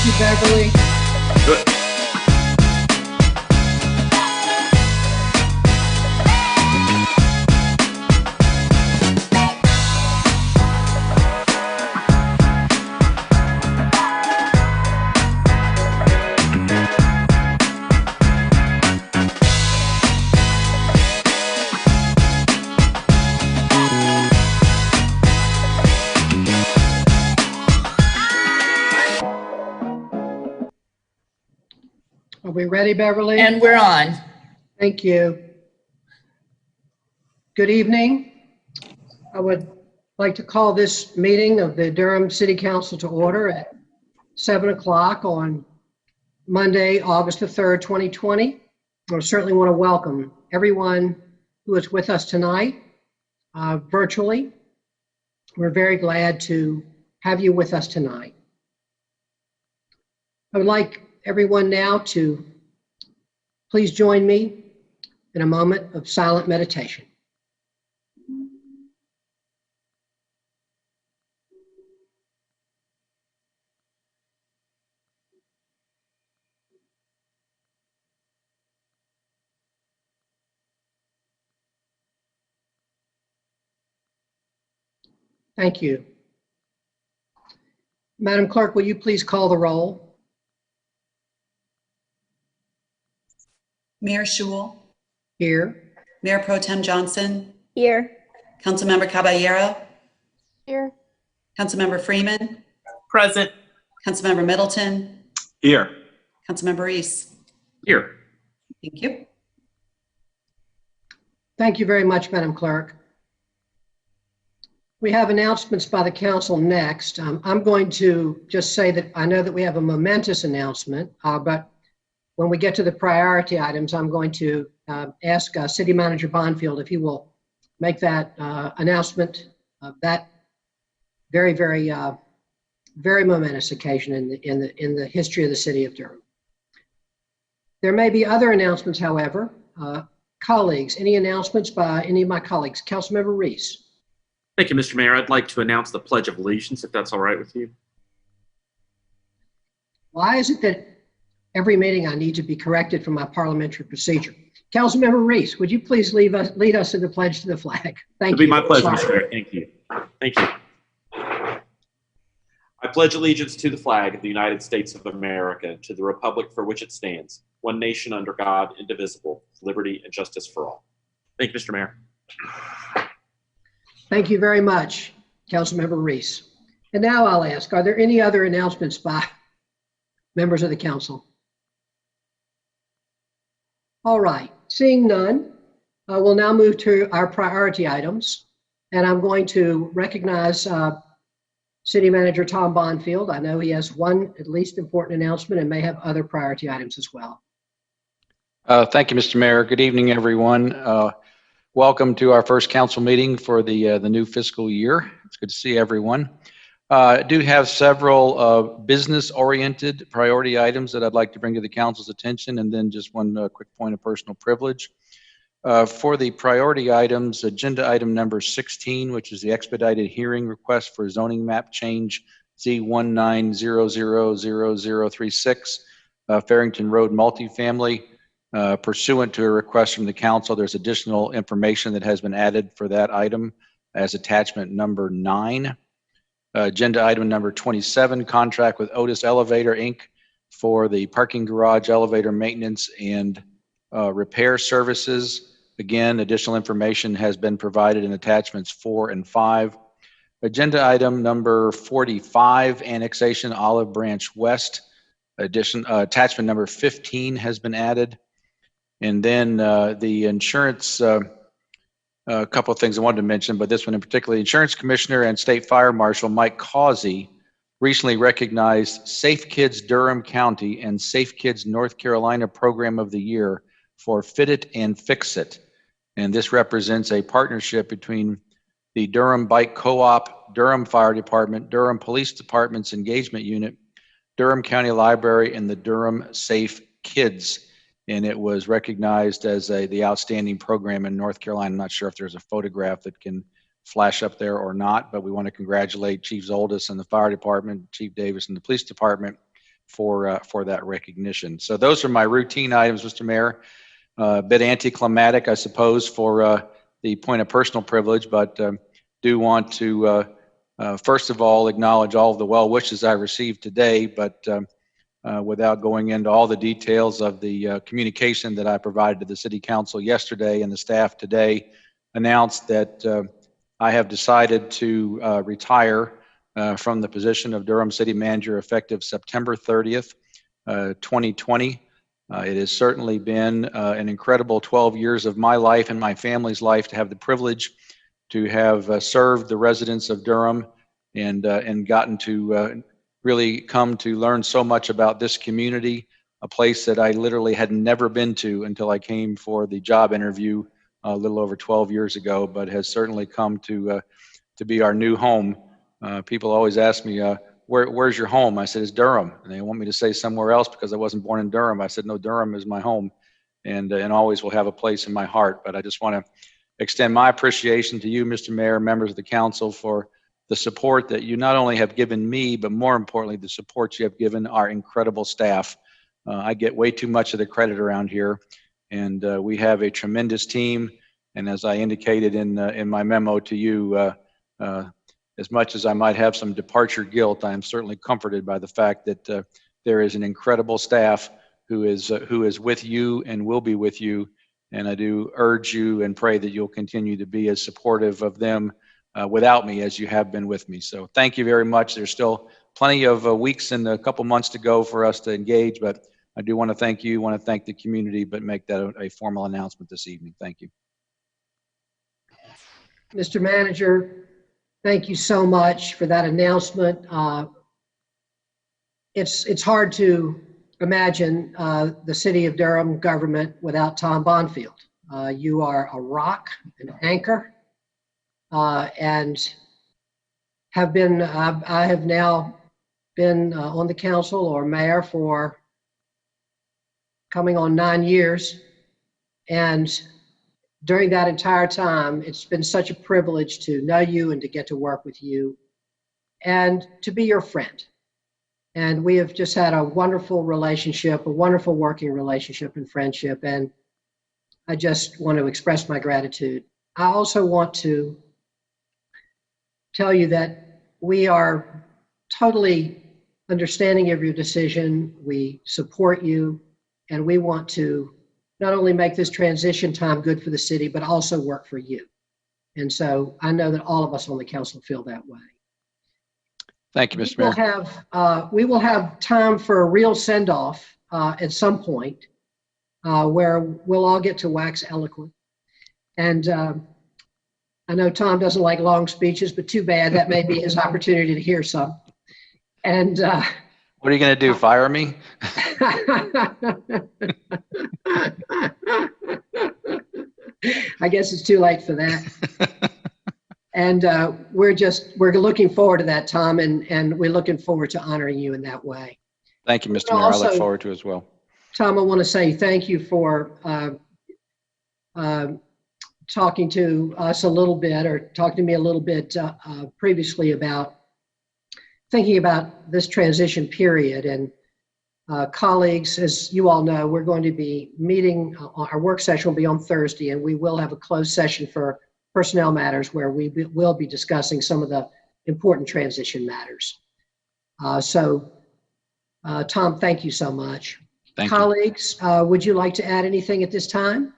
you, Beverly. Good. Are we ready, Beverly? And we're on. Thank you. Good evening. I would like to call this meeting of the Durham City Council to order at 7 o'clock on Monday, August the 3rd, 2020. I certainly want to welcome everyone who is with us tonight virtually. We're very glad to have you with us tonight. I would like everyone now to please join me in a moment of silent meditation. Thank you. Madam Clerk, will you please call the roll? Mayor Schewel. Here. Mayor Pro Tem Johnson. Here. Councilmember Caballero. Here. Councilmember Freeman. Present. Councilmember Middleton. Here. Councilmember Reese. Here. Thank you. Thank you very much, Madam Clerk. We have announcements by the council next. I'm going to just say that I know that we have a momentous announcement, but when we get to the priority items, I'm going to ask City Manager Bonfield if he will make that announcement of that very, very, very momentous occasion in the history of the city of Durham. There may be other announcements, however. Colleagues, any announcements by any of my colleagues? Councilmember Reese. Thank you, Mr. Mayor. I'd like to announce the Pledge of Allegiance, if that's all right with you. Why is it that every meeting I need to be corrected from my parliamentary procedure? Councilmember Reese, would you please lead us in the pledge to the flag? Thank you. It'll be my pleasure, Sorry. Mr. Mayor. Thank you. Thank you. I pledge allegiance to the flag of the United States of America, and to the republic for which it stands, one nation under God, indivisible, with liberty and justice for all. Thank you, Mr. Mayor. Thank you very much, Councilmember Reese. And now I'll ask, are there any other announcements by members of the council? All right, seeing none, we'll now move to our priority items. And I'm going to recognize City Manager Tom Bonfield. I know he has one at least important announcement and may have other priority items as well. Thank you, Mr. Mayor. Good evening, everyone. Welcome to our first council meeting for the new fiscal year. It's good to see everyone. I do have several business-oriented priority items that I'd like to bring to the council's attention, and then just one quick point of personal privilege. For the priority items, agenda item number 16, which is the expedited hearing request for zoning map change Z19000036, Farrington Road multifamily. Pursuant to a request from the council, there's additional information that has been added for that item as attachment number 9. Agenda item number 27, contract with Otis Elevator, Inc. for the parking garage elevator maintenance and repair services. Again, additional information has been provided in attachments 4 and 5. Agenda item number 45, annexation Olive Branch West. Attachment number 15 has been added. And then the insurance, a couple of things I wanted to mention, but this one in particular, Insurance Commissioner and State Fire Marshal Mike Causey recently recognized Safe Kids Durham County and Safe Kids North Carolina Program of the Year for Fit It and Fix It. And this represents a partnership between the Durham Bike Co-op, Durham Fire Department, Durham Police Department's Engagement Unit, Durham County Library, and the Durham Safe Kids. And it was recognized as the outstanding program in North Carolina. I'm not sure if there's a photograph that can flash up there or not, but we want to congratulate Chief Zoldis and the Fire Department, Chief Davis and the Police Department for that recognition. So those are my routine items, Mr. Mayor. A bit anticlimactic, I suppose, for the point of personal privilege, but do want to first of all acknowledge all of the well wishes I received today, but without going into all the details of the communication that I provided to the City Council yesterday, and the staff today announced that I have decided to retire from the position of Durham City Manager effective September 30th, 2020. It has certainly been an incredible 12 years of my life and my family's life to have the privilege to have served the residents of Durham and gotten to really come to learn so much about this community, a place that I literally had never been to until I came for the job interview a little over 12 years ago, but has certainly come to be our new home. People always ask me, where's your home? I said, it's Durham. And they want me to say somewhere else because I wasn't born in Durham. I said, no, Durham is my home, and always will have a place in my heart. But I just want to extend my appreciation to you, Mr. Mayor, members of the council, for the support that you not only have given me, but more importantly, the support you have given our incredible staff. I get way too much of the credit around here, and we have a tremendous team. And as I indicated in my memo to you, as much as I might have some departure guilt, I am certainly comforted by the fact that there is an incredible staff who is with you and will be with you. And I do urge you and pray that you'll continue to be as supportive of them without me as you have been with me. So thank you very much. There's still plenty of weeks and a couple months to go for us to engage, but I do want to thank you, want to thank the community, but make that a formal announcement this evening. Thank you. Mr. Manager, thank you so much for that announcement. It's hard to imagine the City of Durham government without Tom Bonfield. You are a rock, an anchor, and have been, I have now been on the council or mayor for coming on 9 years. And during that entire time, it's been such a privilege to know you and to get to work with you and to be your friend. And we have just had a wonderful relationship, a wonderful working relationship and friendship. And I just want to express my gratitude. I also want to tell you that we are totally understanding of your decision. We support you, and we want to not only make this transition time good for the city, but also work for you. And so I know that all of us on the council feel that way. Thank you, Mr. Mayor. We will have time for a real send-off at some point where we'll all get to wax eloquent. And I know Tom doesn't like long speeches, but too bad. That may be his opportunity to hear some. And what are you going to do, fire me? I guess it's too late for that. And we're looking forward to that, Tom, and we're looking forward to honoring you in that way. Thank you, Mr. Mayor. I look forward to it as well. Tom, I want to say thank you for talking to us a little bit, or talking to me a little bit previously about thinking about this transition period. And colleagues, as you all know, we're going to be meeting, our work session will be on Thursday, and we will have a closed session for personnel matters where we will be discussing some of the important transition matters. Tom, thank you so much. Thank Colleagues, would you like to add anything at this time?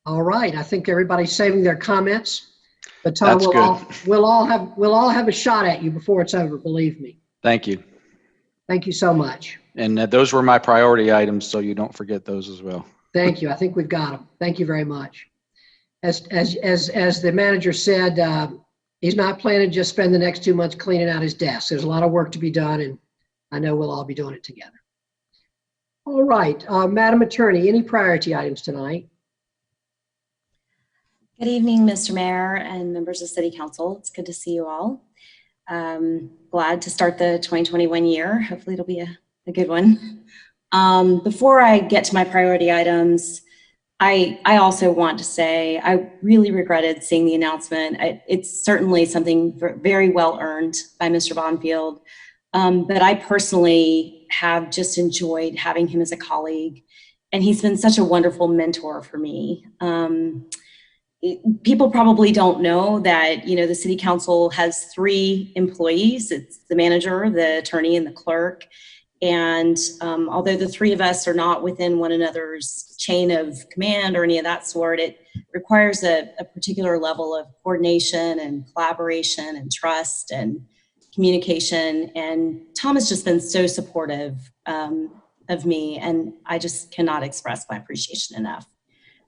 All right, I think everybody's saving their comments. But Tom, we'll all have a shot at you before it's over, believe me. Thank you. Thank you so much. And those were my priority items, so you don't forget those as well. Thank you. I think we've got them. Thank you very much. As the manager said, he's not planning to just spend the next 2 months cleaning out his desk. There's a lot of work to be done, and I know we'll all be doing it together. All right, Madam Attorney, any priority items tonight? Good evening, Mr. Mayor and members of City Council. It's good to see you all. Glad to start the 2021 year. Hopefully it'll be a good one. Before I get to my priority items, I also want to say I really regretted seeing the announcement. It's certainly something very well earned by Mr. Bonfield. But I personally have just enjoyed having him as a colleague, and he's been such a wonderful mentor for me. People probably don't know that, the city council has 3 employees. It's the manager, the attorney, and the clerk. And although the 3 of us are not within one another's chain of command or any of that sort, it requires a particular level of coordination and collaboration and trust and communication. And Tom has just been so supportive of me, and I just cannot express my appreciation enough.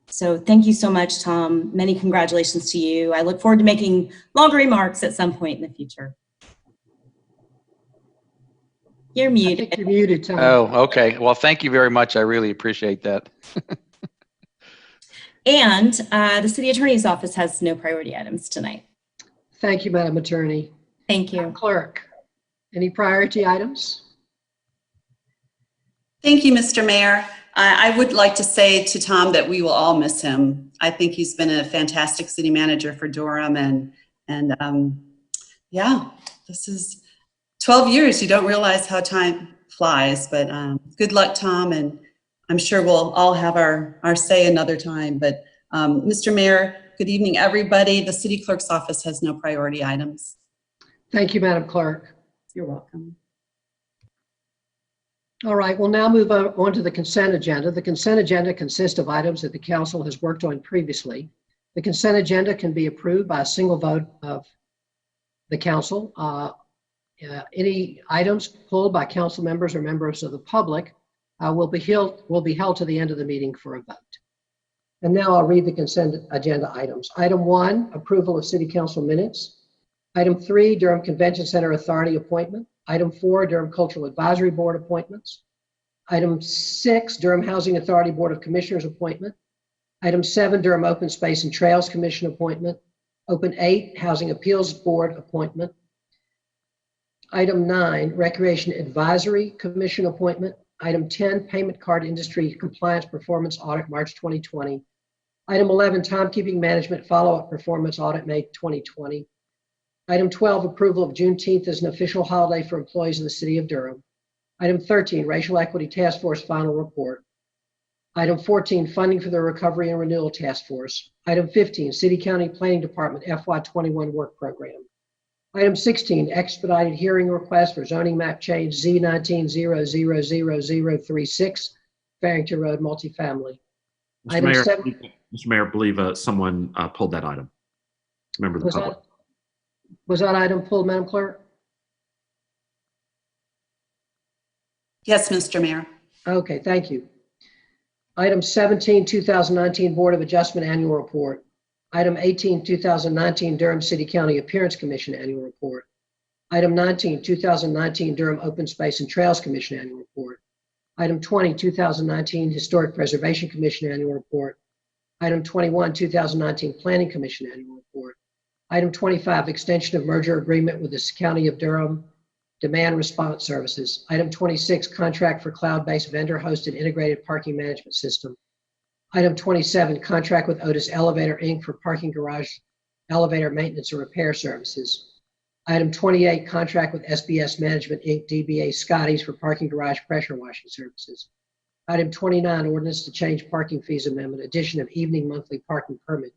So thank you so much, Tom. Many congratulations to you. I look forward to making longer remarks at some point in the future. You're I muted. think you're muted, Tom. Oh, okay. Well, thank you very much. I really appreciate that. And the city attorney's office has no priority items tonight. Thank you, Madam Attorney. Thank you. Clerk, any priority items? Thank you, Mr. Mayor. I would like to say to Tom that we will all miss him. I think he's been a fantastic city manager for Durham, and yeah, this is 12 years. You don't realize how time flies, but good luck, Tom, and I'm sure we'll all have our say another time. But Mr. Mayor, good evening, everybody. The city clerk's office has no priority items. Thank you, Madam Clerk. You're welcome. All right, we'll now move on to the consent agenda. The consent agenda consists of items that the council has worked on previously. The consent agenda can be approved by a single vote of the council. Any items pulled by council members or members of the public will be held to the end of the meeting for a vote. And now I'll read the consent agenda items. Item 1, approval of city council minutes. Item 3, Durham Convention Center Authority appointment. Item 4, Durham Cultural Advisory Board appointments. Item 6, Durham Housing Authority Board of Commissioners appointment. Item 7, Durham Open Space and Trails Commission appointment. Open 8, Housing Appeals Board appointment. Item 9, Recreation Advisory Commission appointment. Item 10, Payment Card Industry Compliance Performance Audit, March 2020. Item 11, Timekeeping Management Follow-up Performance Audit, May 2020. Item 12, approval of Juneteenth as an official holiday for employees of the city of Durham. Item 13, Racial Equity Task Force final report. Item 14, funding for the Recovery and Renewal Task Force. Item 15, City County Planning Department FY21 work program. Item 16, expedited hearing request for zoning map change Z19-0000036, Farrington Road, multifamily. Mr. Mayor, I believe someone pulled that item. Member of the public. Was that item pulled, Madam Clerk? Yes, Mr. Mayor. Okay, thank you. Item 17, 2019 Board of Adjustment Annual Report. Item 18, 2019 Durham City County Appearance Commission Annual Report. Item 19, 2019 Durham Open Space and Trails Commission Annual Report. Item 20, 2019 Historic Preservation Commission Annual Report. Item 21, 2019 Planning Commission Annual Report. Item 25, extension of merger agreement with the County of Durham Demand Response Services. Item 26, contract for cloud-based vendor-hosted integrated parking management system. Item 27, contract with Otis Elevator, Inc. for parking garage elevator maintenance and repair services. Item 28, contract with SBS Management, Inc., DBA Scotty's for parking garage pressure washing services. Item 29, ordinance to change parking fees amendment, addition of evening monthly parking permit.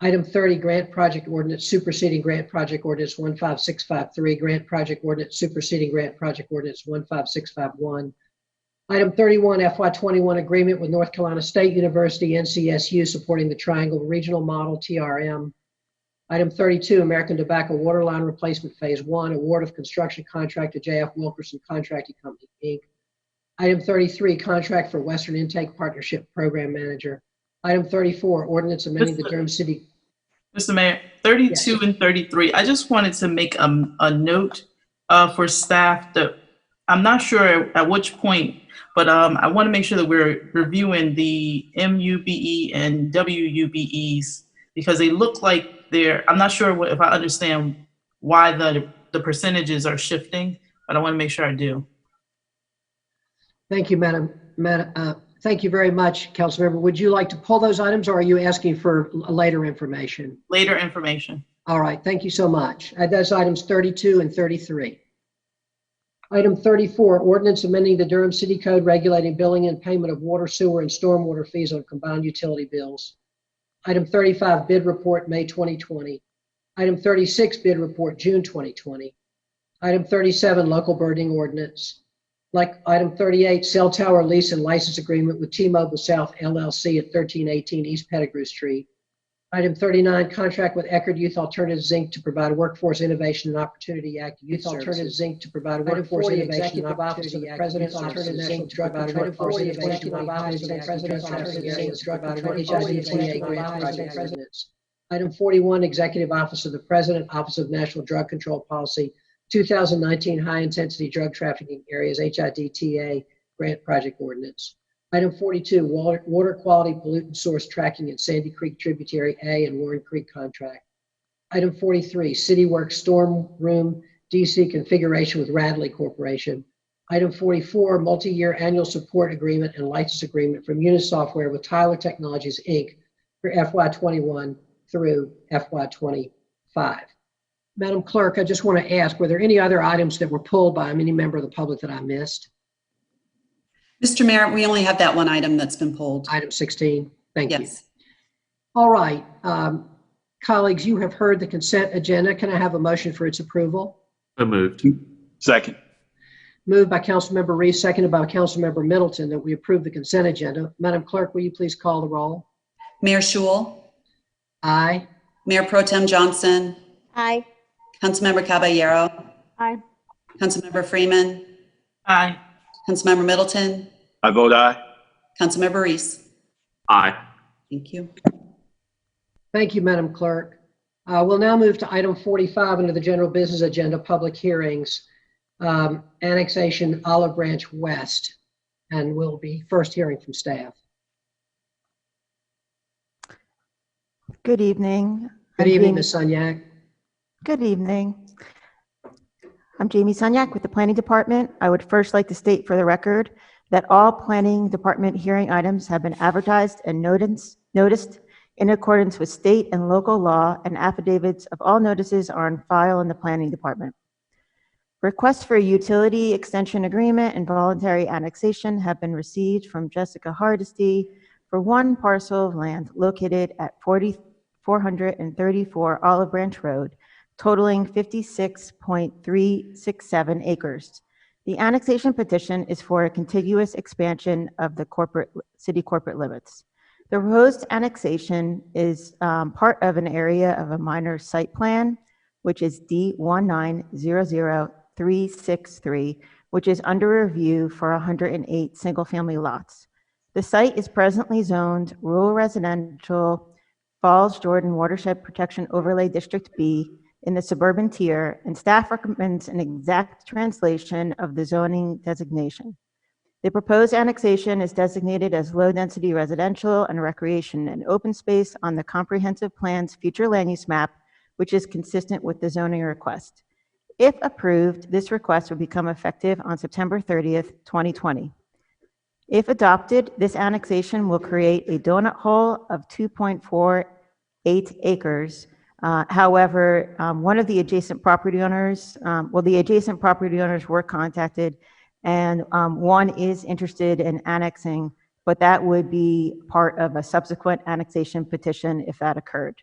Item 30, grant project ordinance superseding grant project ordinance 15653, grant project ordinance superseding grant project ordinance 15651. Item 31, FY21 agreement with North Carolina State University, NCSU, supporting the Triangle Regional Model, TRM. Item 32, American Tobacco Waterline Replacement Phase 1, award of construction contract to JF Wilkerson Contracting Company, Inc. Item 33, contract for Western Intake Partnership Program Manager. Item 34, ordinance amending the Durham City. Mr. Mayor, 32 Yes. and 33, I just wanted to make a note for staff that I'm not sure at which point, but I want to make sure that we're reviewing the MUBE and WUBEs because they look like I'm not sure if I understand why the percentages are shifting, but I want to make sure I do. Thank you, Madam. Thank you very much, Councilmember. Would you like to pull those items, or are you asking for later information? Later information. All right, thank you so much. Those items 32 and 33. Item 34, ordinance amending the Durham City Code regulating billing and payment of water, sewer, and stormwater fees on combined utility bills. Item 35, bid report, May 2020. Item 36, bid report, June 2020. Item 37, local birding ordinance. Like item 38, cell tower lease and license agreement with T-Mobile South LLC at 1318 East Pettigrew Street. Item 39, contract with Eckerd Youth Alternatives Inc. to provide Workforce Innovation and Opportunity Act Youth Alternatives Inc. to provide Workforce Innovation and Opportunity Act President's Alternatives Inc. to provide Workforce Innovation and Opportunity Act President's Alternatives Inc. to provide HIDTA grant project presidents. Item 41, Executive Office of the President, Office of National Drug Control Policy, 2019 High Intensity Drug Trafficking Areas HIDTA grant project ordinance. Item 42, water quality pollutant source tracking in Sandy Creek Tributary A and Warren Creek contract. Item 43, City Works Storm Room DC configuration with Radley Corporation. Item 44, multi-year annual support agreement and license agreement from Unis Software with Tyler Technologies Inc. for FY21 through FY25. Madam Clerk, I just want to ask, were there any other items that were pulled by any member of the public that I missed? Mr. Mayor, we only have that one item that's been pulled. Item 16, thank you. Yes. All right, colleagues, you have heard the consent agenda. Can I have a motion for its approval? So moved. Second. Moved by Councilmember Reese, seconded by Councilmember Middleton, that we approve the consent agenda. Madam Clerk, will you please call the roll? Mayor Schul, Aye. Mayor Pro Tem Johnson, Aye. Councilmember Caballero, Aye. Councilmember Freeman, Aye. Councilmember Middleton, I vote aye. Councilmember Reese. Aye. Thank you. Thank you, Madam Clerk. We'll now move to item 45 under the general business agenda, public hearings, annexation Olive Branch West, and we'll be first hearing from staff. Good evening. Good evening, Ms. Sunyak. Good evening. I'm Jamie Sunyak with the Planning Department. I would first like to state for the record that all Planning Department hearing items have been advertised and noticed in accordance with state and local law, and affidavits of all notices are on file in the Planning Department. Requests for a utility extension agreement and voluntary annexation have been received from Jessica Hardesty for one parcel of land located at 434 Olive Branch Road, totaling 56.367 acres. The annexation petition is for a contiguous expansion of the city corporate limits. The proposed annexation is part of an area of a minor site plan, which is D1900363, which is under review for 108 single-family lots. The site is presently zoned rural residential Falls Jordan Watershed Protection Overlay District B in the suburban tier, and staff recommends an exact translation of the zoning designation. The proposed annexation is designated as low-density residential and recreation and open space on the comprehensive plan's future land use map, which is consistent with the zoning request. If approved, this request will become effective on September 30th, 2020. If adopted, this annexation will create a donut hole of 2.48 acres. However, one of the adjacent property owners, the adjacent property owners were contacted, and one is interested in annexing, but that would be part of a subsequent annexation petition if that occurred.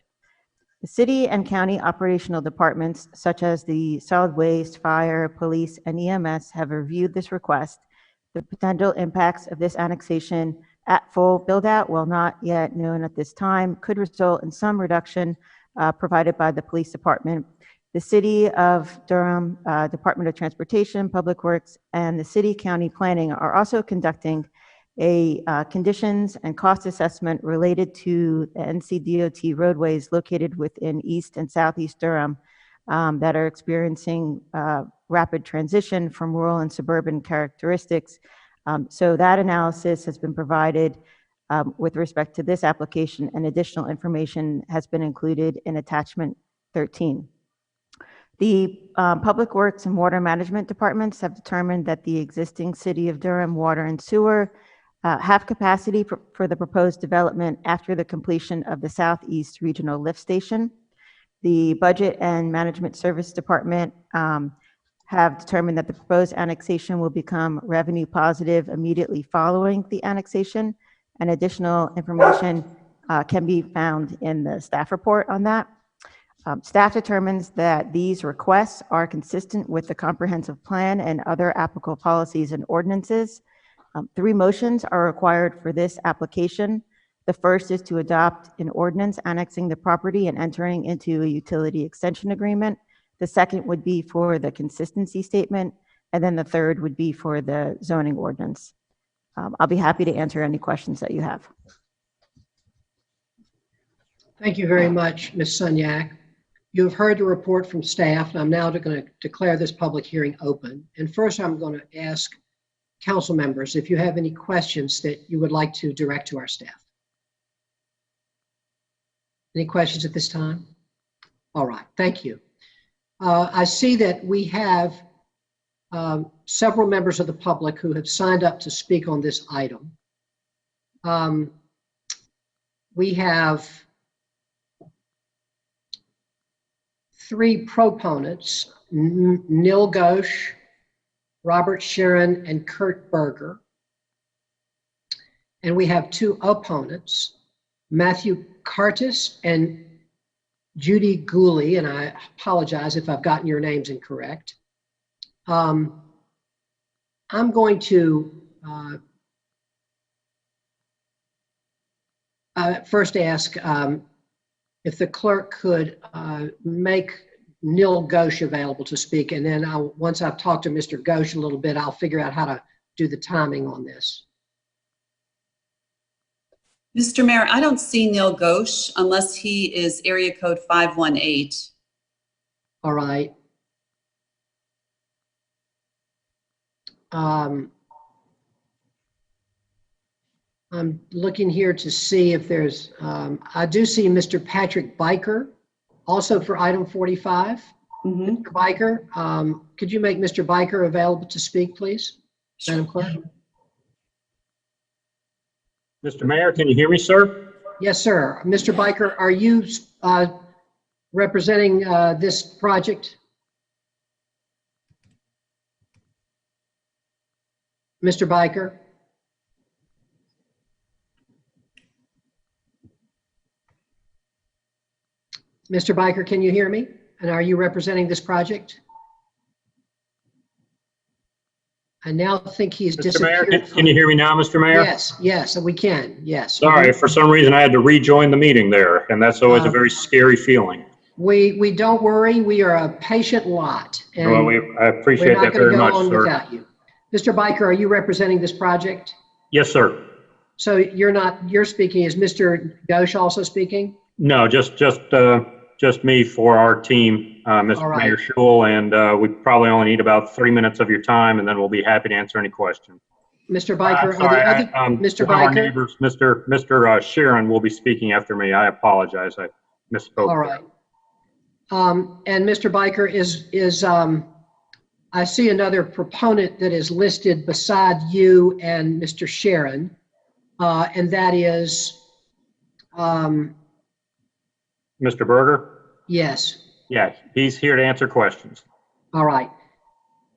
The city and county operational departments, such as the solid waste, fire, police, and EMS, have reviewed this request. The potential impacts of this annexation at full build-out, while not yet known at this time, could result in some reduction provided by the police department. The City of Durham, Department of Transportation, Public Works, and the City County Planning are also conducting a conditions and cost assessment related to the NCDOT roadways located within East and Southeast Durham that are experiencing rapid transition from rural and suburban characteristics. So that analysis has been provided with respect to this application, and additional information has been included in attachment 13. The Public Works and Water Management Departments have determined that the existing City of Durham water and sewer have capacity for the proposed development after the completion of the Southeast Regional Lift Station. The Budget and Management Service Department have determined that the proposed annexation will become revenue positive immediately following the annexation, and additional information can be found in the staff report on that. Staff determines that these requests are consistent with the comprehensive plan and other applicable policies and ordinances. 3 motions are required for this application. The first is to adopt an ordinance annexing the property and entering into a utility extension agreement. The second would be for the consistency statement, and then the third would be for the zoning ordinance. I'll be happy to answer any questions that you have. Thank you very much, Ms. Sunyak. You have heard the report from staff, and I'm now going to declare this public hearing open. And first, I'm going to ask council members if you have any questions that you would like to direct to our staff. Any questions at this time? All right, thank you. I see that we have several members of the public who have signed up to speak on this item. We have 3 proponents, Neil Ghosh, Robert Sharon, and Kurt Berger. And we have 2 opponents, Matthew Curtis and Judy Gooley, and I apologize if I've gotten your names incorrect. I'm going to first ask if the clerk could make Neil Ghosh available to speak, and then once I've talked to Mr. Ghosh a little bit, I'll figure out how to do the timing on this. Mr. Mayor, I don't see Neil Ghosh unless he is area code 518. All right. I'm looking here to see if there's, I do see Mr. Patrick Biker, also for item 45. Mm-hmm. Mr. Biker, could you make Mr. Biker available to speak, please, Madam Clerk? Mr. Mayor, can you hear me, sir? Yes, sir. Mr. Biker, are you representing this project? Mr. Biker? Mr. Biker, can you hear me? And are you representing this project? I now think he's Mr. Mayor, disappeared. can you hear me now, Mr. Mayor? Yes, we can, yes. Sorry, for some reason I had to rejoin the meeting there, and that's always a very scary feeling. We don't worry, we are a patient lot. And Well, I appreciate that very much, we're not going to go on sir. without you. Mr. Biker, are you representing this project? Yes, sir. So you're speaking, is Mr. Ghosh also speaking? No, just me for our team, Mr. All right. Mayor Schul, and we probably only need about 3 minutes of your time, and then we'll be happy to answer any questions. Mr. Biker, Sorry, are the other, Mr. one of our Biker? neighbors, Mr. Sharon, will be speaking after me. I apologize. I misspoke. All right. And Mr. Biker is I see another proponent that is listed beside you and Mr. Sharon, and that is, Mr. Berger? yes. Yeah, he's here to answer questions. All right.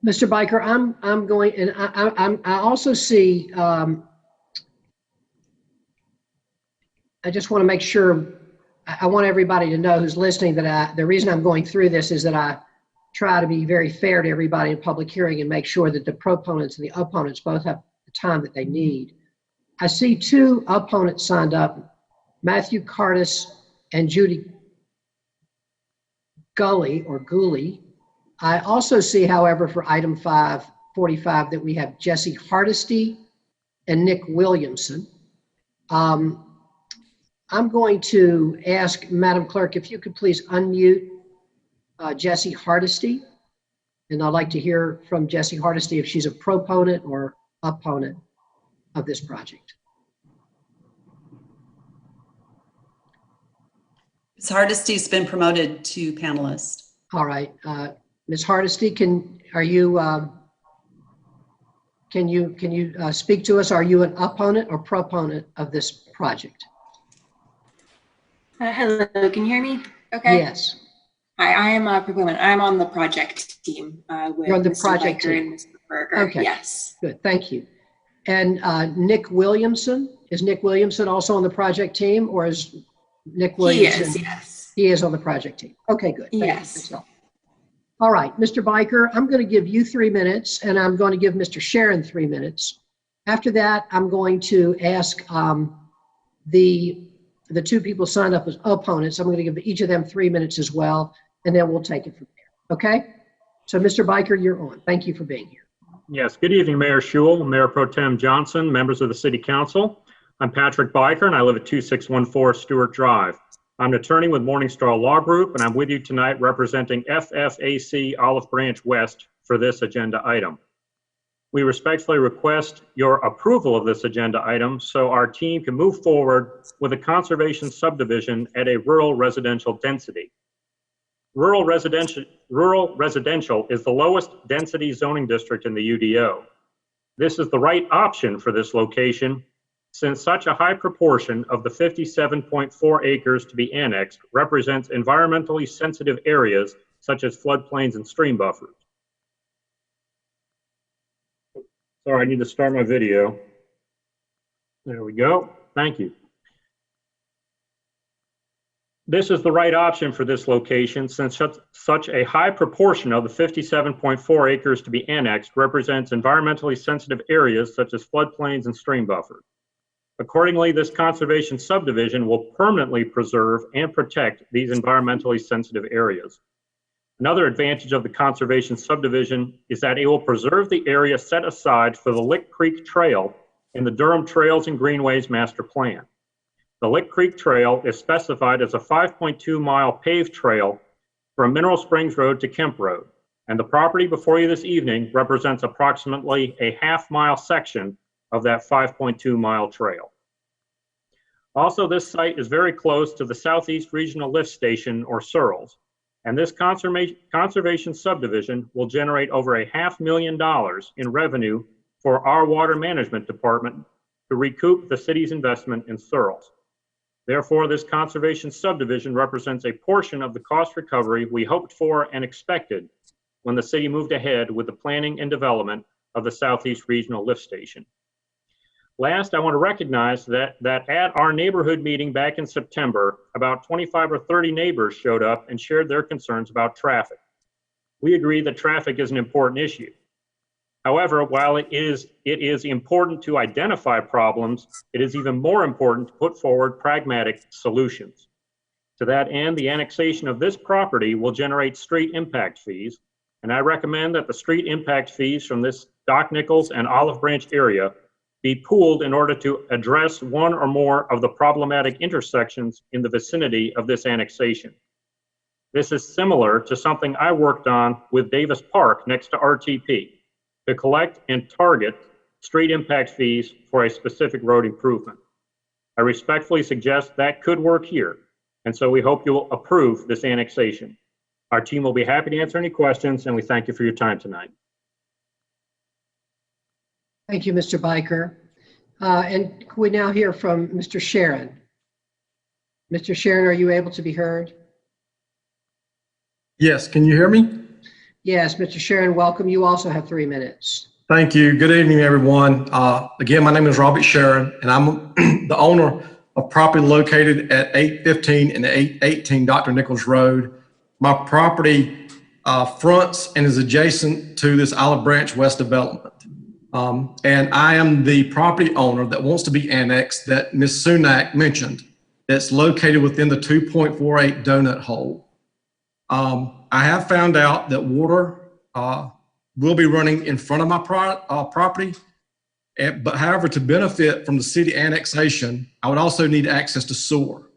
Mr. Biker, I'm going, and I also see, I just want to make sure, I want everybody to know who's listening that the reason I'm going through this is that I try to be very fair to everybody in public hearing and make sure that the proponents and the opponents both have the time that they need. I see 2 opponents signed up, Matthew Curtis and Judy Gooley. I also see, however, for item 545 that we have Jesse Hardesty and Nick Williamson. I'm going to ask Madam Clerk if you could please unmute Jesse Hardesty. And I'd like to hear from Jesse Hardesty if she's a proponent or opponent of this project. Ms. Hardesty's been promoted to panelist. All right, Ms. Hardesty, can you speak to us? Are you an opponent or proponent of this project? Hello, can you hear me? Okay. Yes. I am a proponent. I'm on the project team with You're on the Mr. project Biker team. and Mr. Berger. Okay. Yes. Good, thank you. And Nick Williamson, is Nick Williamson also on the project team, or is Nick Williamson? He is, yes. He is on the project team. Okay, good. Thank you. Yes. That's helpful. All right, Mr. Biker, I'm going to give you 3 minutes, and I'm going to give Mr. Sharon 3 minutes. After that, I'm going to ask the two people signed up as opponents. I'm going to give each of them 3 minutes as well, and then we'll take it from there. Okay? So, Mr. Biker, you're on. Thank you for being here. Yes, good evening, Mayor Schewel, Mayor Pro Tem Johnson, members of the City Council. I'm Patrick Biker, and I live at 2614 Stewart Drive. I'm an attorney with Morningstar Law Group, and I'm with you tonight representing FFAC Olive Branch West for this agenda item. We respectfully request your approval of this agenda item so our team can move forward with a conservation subdivision at a rural residential density. Rural residential is the lowest density zoning district in the UDO. This is the right option for this location since such a high proportion of the 57.4 acres to be annexed represents environmentally sensitive areas such as floodplains and stream buffers. Sorry, I need to start my video. There we go. Thank you. This is the right option for this location since such a high proportion of the 57.4 acres to be annexed represents environmentally sensitive areas such as floodplains and stream buffers. Accordingly, this conservation subdivision will permanently preserve and protect these environmentally sensitive areas. Another advantage of the conservation subdivision is that it will preserve the area set aside for the Lick Creek Trail in the Durham Trails and Greenways Master Plan. The Lick Creek Trail is specified as a 5.2-mile paved trail from Mineral Springs Road to Kemp Road, and the property before you this evening represents approximately a half-mile section of that 5.2-mile trail. Also, this site is very close to the Southeast Regional Lift Station, or SERLS, and this conservation subdivision will generate over $500,000 in revenue for our water management department to recoup the city's investment in SERLS. Therefore, this conservation subdivision represents a portion of the cost recovery we hoped for and expected when the city moved ahead with the planning and development of the Southeast Regional Lift Station. Last, I want to recognize that at our neighborhood meeting back in September, about 25 or 30 neighbors showed up and shared their concerns about traffic. We agree that traffic is an important issue. However, while it is important to identify problems, it is even more important to put forward pragmatic solutions. To that end, the annexation of this property will generate street impact fees, and I recommend that the street impact fees from this Doc Nichols and Olive Branch area be pooled in order to address one or more of the problematic intersections in the vicinity of this annexation. This is similar to something I worked on with Davis Park next to RTP to collect and target street impact fees for a specific road improvement. I respectfully suggest that could work here, and so we hope you will approve this annexation. Our team will be happy to answer any questions, and we thank you for your time tonight. Thank you, Mr. Biker. And we now hear from Mr. Sharon. Mr. Sharon, are you able to be heard? Yes, can you hear me? Yes, Mr. Sharon, welcome. You also have 3 minutes. Thank you. Good evening, everyone. Again, my name is Robert Sharon, and I'm the owner of property located at 815 and 818 Dr. Nichols Road. My property fronts and is adjacent to this Olive Branch West development. And I am the property owner that wants to be annexed that Ms. Sunak mentioned, that's located within the 2.48 donut hole. I have found out that water will be running in front of my property, but however, to benefit from the city annexation, I would also need access to sewer.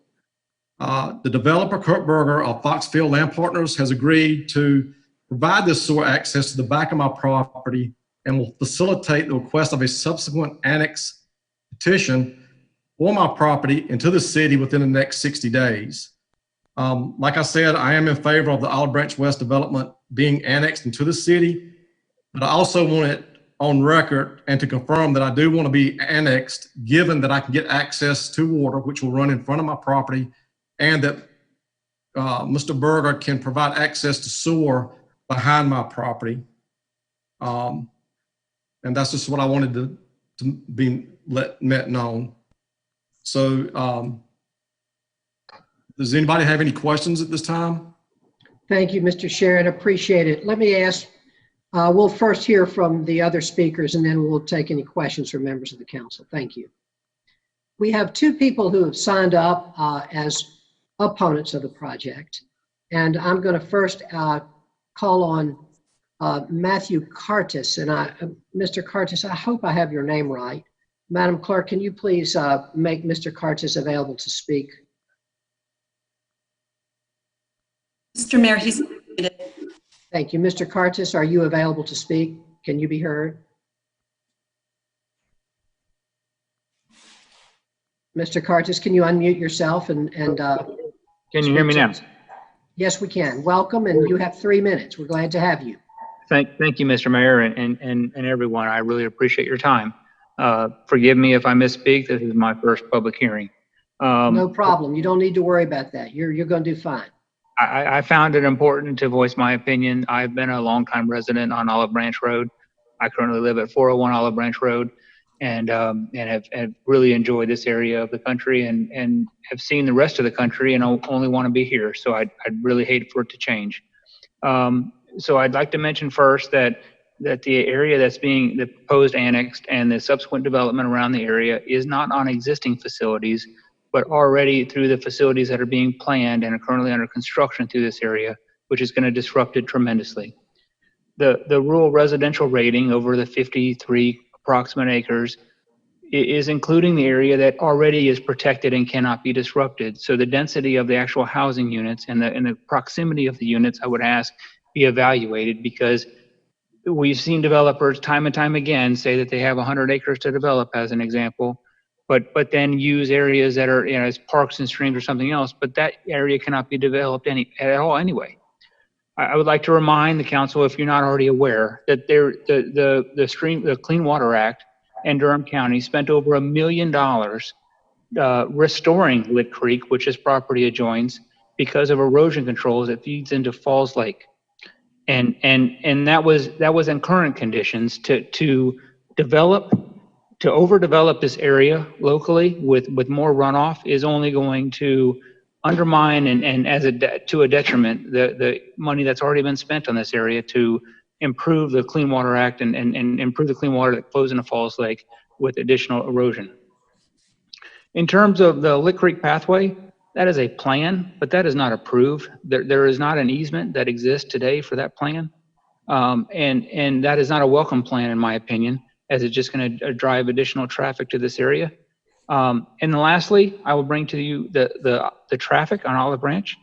The developer, Kurt Berger of Foxfield Land Partners, has agreed to provide this sewer access to the back of my property and will facilitate the request of a subsequent annex petition for my property into the city within the next 60 days. Like I said, I am in favor of the Olive Branch West development being annexed into the city, but I also want it on record and to confirm that I do want to be annexed, given that I can get access to water, which will run in front of my property, and that Mr. Berger can provide access to sewer behind my property. And that's just what I wanted to be met known. So does anybody have any questions at this time? Thank you, Mr. Sharon. Appreciate it. Let me ask, we'll first hear from the other speakers and then we'll take any questions from members of the council. Thank you. We have two people who have signed up as opponents of the project. And I'm going to first call on Matthew Curtis. And Mr. Curtis, I hope I have your name right. Madam Clerk, can you please make Mr. Curtis available to speak? Mr. Mayor, he's muted. Thank you. Mr. Curtis, are you available to speak? Can you be heard? Mr. Curtis, can you unmute yourself and can you hear me now? Yes, we can. Welcome, and you have 3 minutes. We're glad to have you. Thank you, Mr. Mayor, and everyone. I really appreciate your time. Forgive me if I misspeak. This is my first public hearing. No problem. You don't need to worry about that. You're going to do fine. I found it important to voice my opinion. I've been a longtime resident on Olive Branch Road. I currently live at 401 Olive Branch Road, and have really enjoyed this area of the country, and have seen the rest of the country, and only want to be here. So I'd really hate for it to change. So I'd like to mention first that the area that's being the proposed annexed and the subsequent development around the area is not on existing facilities, but already through the facilities that are being planned and are currently under construction through this area, which is going to disrupt it tremendously. The rural residential rating over the 53 approximate acres is including the area that already is protected and cannot be disrupted. So the density of the actual housing units and the proximity of the units, I would ask, be evaluated, because we've seen developers time and time again say that they have 100 acres to develop, as an example, but then use areas that are, as parks and streams or something else, but that area cannot be developed at all anyway. I would like to remind the council, if you're not already aware, that the Clean Water Act and Durham County spent over $1 million restoring Lick Creek, which this property adjoins, because of erosion controls that feeds into Falls Lake. And that was in current conditions. To overdevelop this area locally with more runoff is only going to undermine and to a detriment the money that's already been spent on this area to improve the Clean Water Act and improve the clean water that flows into Falls Lake with additional erosion. In terms of the Lick Creek pathway, that is a plan, but that is not approved. There is not an easement that exists today for that plan. And that is not a welcome plan, in my opinion, as it's just going to drive additional traffic to this area. And then lastly, I will bring to you the traffic on Olive Branch.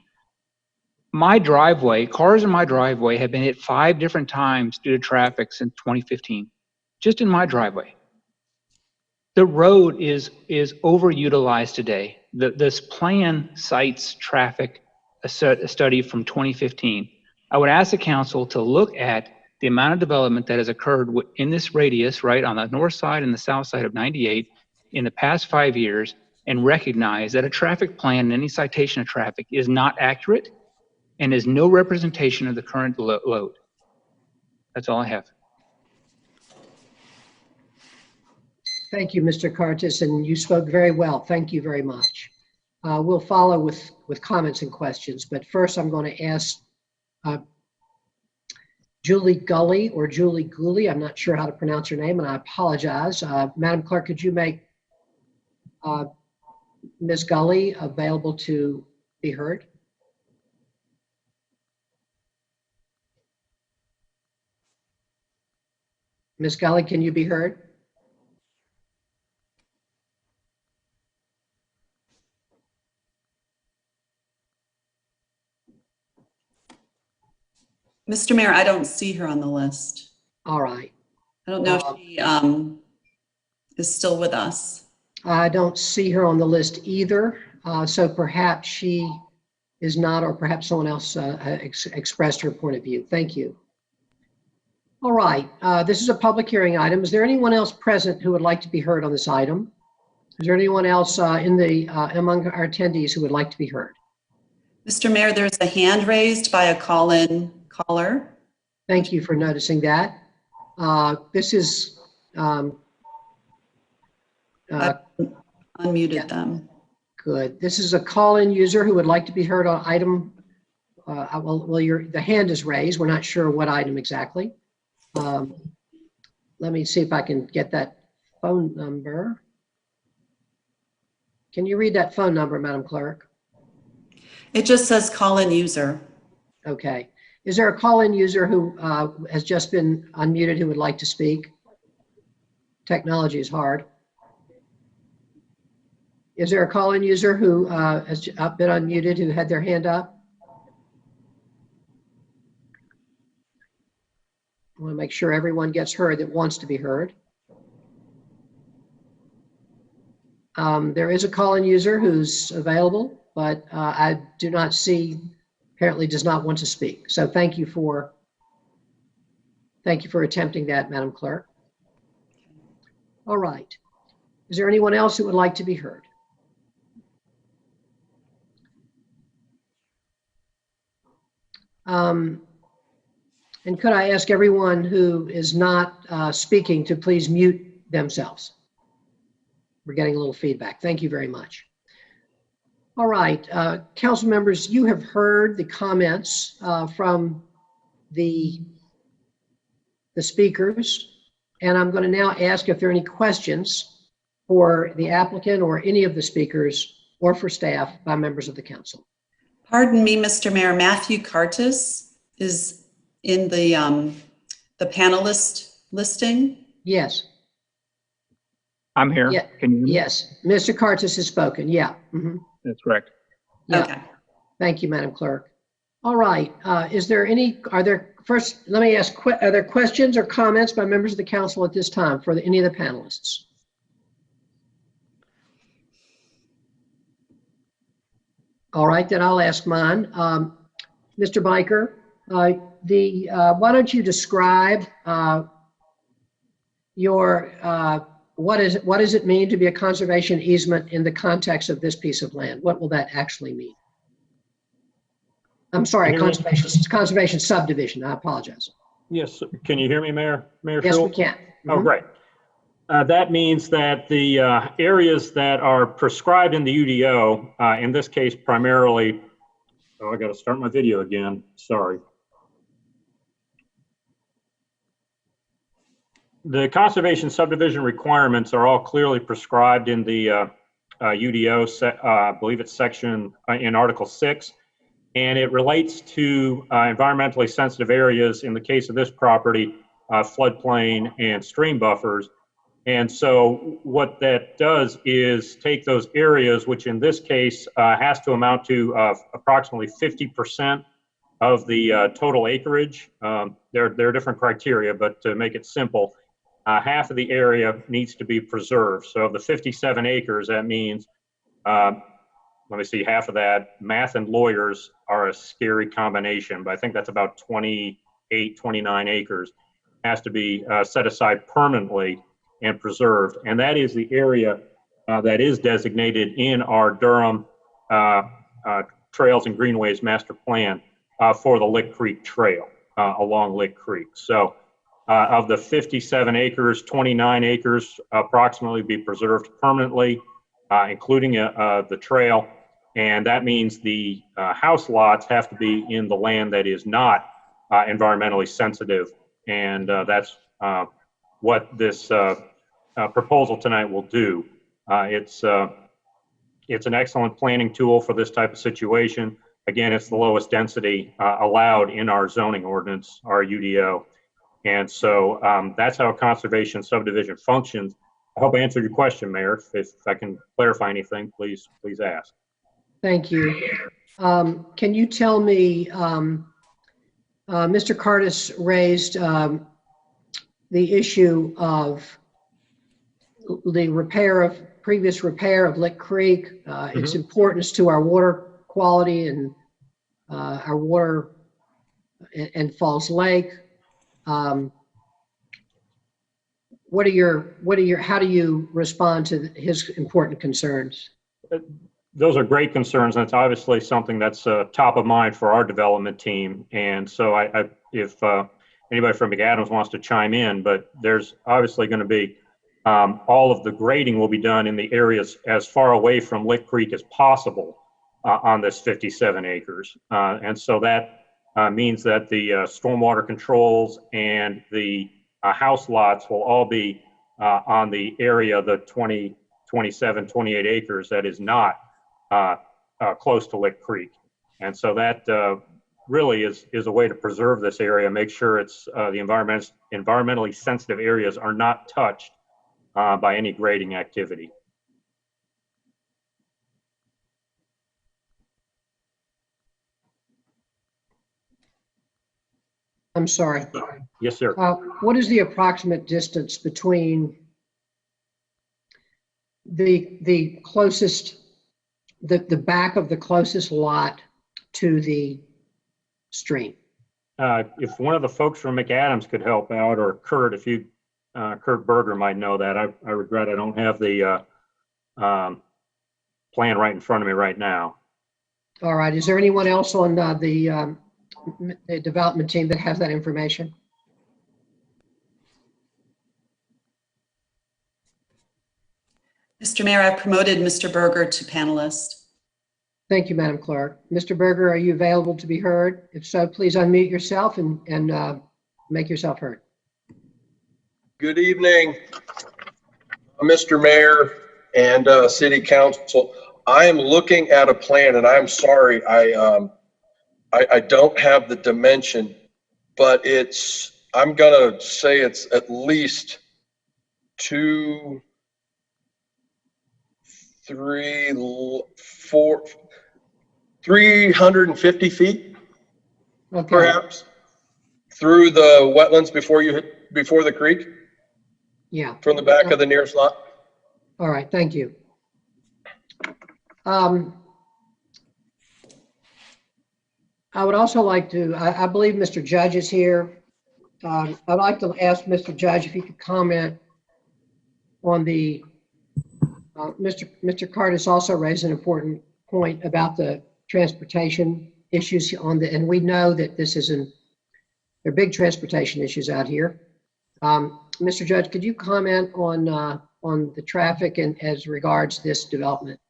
My driveway, cars in my driveway have been hit 5 different times due to traffic since 2015, just in my driveway. The road is overutilized today. This plan cites traffic, a study from 2015. I would ask the council to look at the amount of development that has occurred in this radius, right on the north side and the south side of 98 in the past 5 years, and recognize that a traffic plan and any citation of traffic is not accurate and is no representation of the current load. That's all I have. Thank you, Mr. Curtis, and you spoke very well. Thank you very much. We'll follow with comments and questions, but first I'm going to ask Julie Gully or Julie Gooley. I'm not sure how to pronounce your name, and I apologize. Madam Clerk, could you make Ms. Gully available to be heard? Ms. Gully, can you be heard? Mr. Mayor, I don't see her on the list. All right. I don't know if she is still with us. I don't see her on the list either. So perhaps she is not, or perhaps someone else expressed her point of view. Thank you. All right. This is a public hearing item. Is there anyone else present who would like to be heard on this item? Is there anyone else among our attendees who would like to be heard? Mr. Mayor, there's a hand raised by a call-in caller. Thank you for noticing that. This is, Unmuted yeah. them. Good. This is a call-in user who would like to be heard on item, the hand is raised. We're not sure what item exactly. Let me see if I can get that phone number. Can you read that phone number, Madam Clerk? It just says call-in user. Okay. Is there a call-in user who has just been unmuted who would like to speak? Technology is hard. Is there a call-in user who has been unmuted who had their hand up? I want to make sure everyone gets heard that wants to be heard. There is a call-in user who's available, but I do not see, apparently does not want to speak. So thank you for attempting that, Madam Clerk. All right. Is there anyone else who would like to be heard? And could I ask everyone who is not speaking to please mute themselves? We're getting a little feedback. Thank you very much. All right, council members, you have heard the comments from the speakers, and I'm going to now ask if there are any questions for the applicant or any of the speakers or for staff by members of the council. Pardon me, Mr. Mayor, Matthew Curtis is in the panelist listing. Yes. I'm here. Yeah. Can you hear me? Yes, Mr. Curtis has spoken. Yeah. Mhm. That's correct. Yeah. Okay. Thank you, Madam Clerk. All right. First, let me ask, are there questions or comments by members of the council at this time for any of the panelists? All right, then I'll ask mine. Mr. Biker, why don't you describe what does it mean to be a conservation easement in the context of this piece of land? What will that actually mean? I'm sorry, conservation subdivision. I apologize. Yes, can you hear me, Mayor? Mayor Yes, Schultz? we can. Oh, great. That means that the areas that are prescribed in the UDO, in this case primarily, I got to start my video again, sorry. The conservation subdivision requirements are all clearly prescribed in the UDO, I believe it's section in Article 6, and it relates to environmentally sensitive areas, in the case of this property, floodplain and stream buffers. And so what that does is take those areas, which in this case has to amount to approximately 50% of the total acreage. There are different criteria, but to make it simple, half of the area needs to be preserved. So of the 57 acres, that means, let me see, half of that, math and lawyers are a scary combination, but I think that's about 28, 29 acres, has to be set aside permanently and preserved. And that is the area that is designated in our Durham Trails and Greenways Master Plan for the Lick Creek Trail along Lick Creek. So of the 57 acres, 29 acres approximately be preserved permanently, including the trail. And that means the house lots have to be in the land that is not environmentally sensitive. And that's what this proposal tonight will do. It's an excellent planning tool for this type of situation. Again, it's the lowest density allowed in our zoning ordinance, our UDO. And so that's how a conservation subdivision functions. I hope I answered your question, Mayor. If I can clarify anything, please ask. Thank you. Can you tell me, Mr. Curtis raised the issue of the previous repair of Lick Creek, its importance to our water quality and our water and Falls Lake. How do you respond to his important concerns? those are great concerns, and it's obviously something that's top of mind for our development team. And so if anybody from McAdams wants to chime in, but there's obviously going to be all of the grading will be done in the areas as far away from Lick Creek as possible on this 57 acres. And so that means that the stormwater controls and the house lots will all be on the area, the 20, 27, 28 acres that is not close to Lick Creek. And so that really is a way to preserve this area, make sure it's the environmentally sensitive areas are not touched by any grading activity. I'm sorry. Yes, sir. What is the approximate distance between the closest, the back of the closest lot to the stream? If one of the folks from McAdams could help out, or Kurt, if you, Kurt Berger might know that. I regret I don't have the plan right in front of me right now. All right. Is there anyone else on the development team that has that information? Mr. Mayor, I promoted Mr. Berger to panelist. Thank you, Madam Clerk. Mr. Berger, are you available to be heard? If so, please unmute yourself and make yourself heard. Good evening, Mr. Mayor and City Council. I am looking at a plan, and I'm sorry, I don't have the dimension, but I'm gonna say it's at least 350 feet, Okay. perhaps, through the wetlands before the creek, Yeah. from the back of the nearest lot. All right. Thank you. I would also like to, I believe Mr. Judge is here. I'd like to ask Mr. Judge if he could comment on the, Mr. Curtis also raised an important point about the transportation issues and we know that there are big transportation issues out here. Mr. Judge, could you comment on the traffic and as regards this development?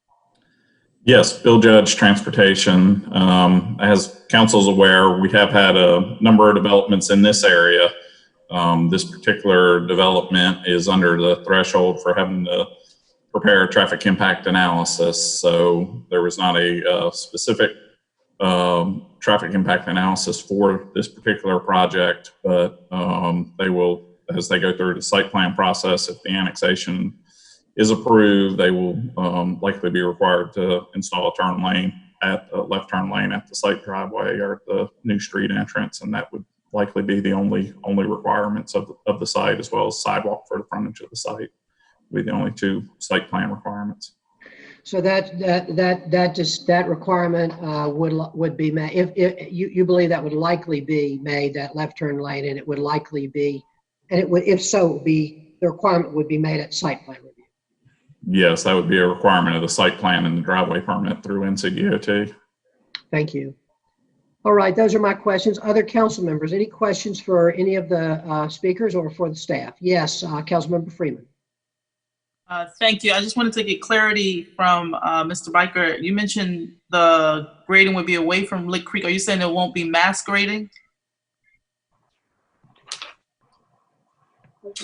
Yes, Bill Judge, Transportation. As council's aware, we have had a number of developments in this area. This particular development is under the threshold for having to prepare a traffic impact analysis. So there was not a specific traffic impact analysis for this particular project, but they will, as they go through the site plan process, if the annexation is approved, they will likely be required to install a turn lane at a left turn lane at the site driveway or at the new street entrance, and that would likely be the only requirements of the site, as well as sidewalk for the frontage of the site. Would be the only two site plan requirements. So that requirement would be made, if you believe that would likely be made, that left turn lane, and it would likely be, and it would, if so, it would be, the requirement would be made at site plan review. Yes, that would be a requirement of the site plan and the driveway permit through NCDOT. Thank you. All right, those are my questions. Other council members, any questions for any of the speakers or for the staff? Yes, Councilmember Freeman. Thank you. I just wanted to get clarity from Mr. Biker. You mentioned the grading would be away from Lick Creek. Are you saying there won't be mass grading?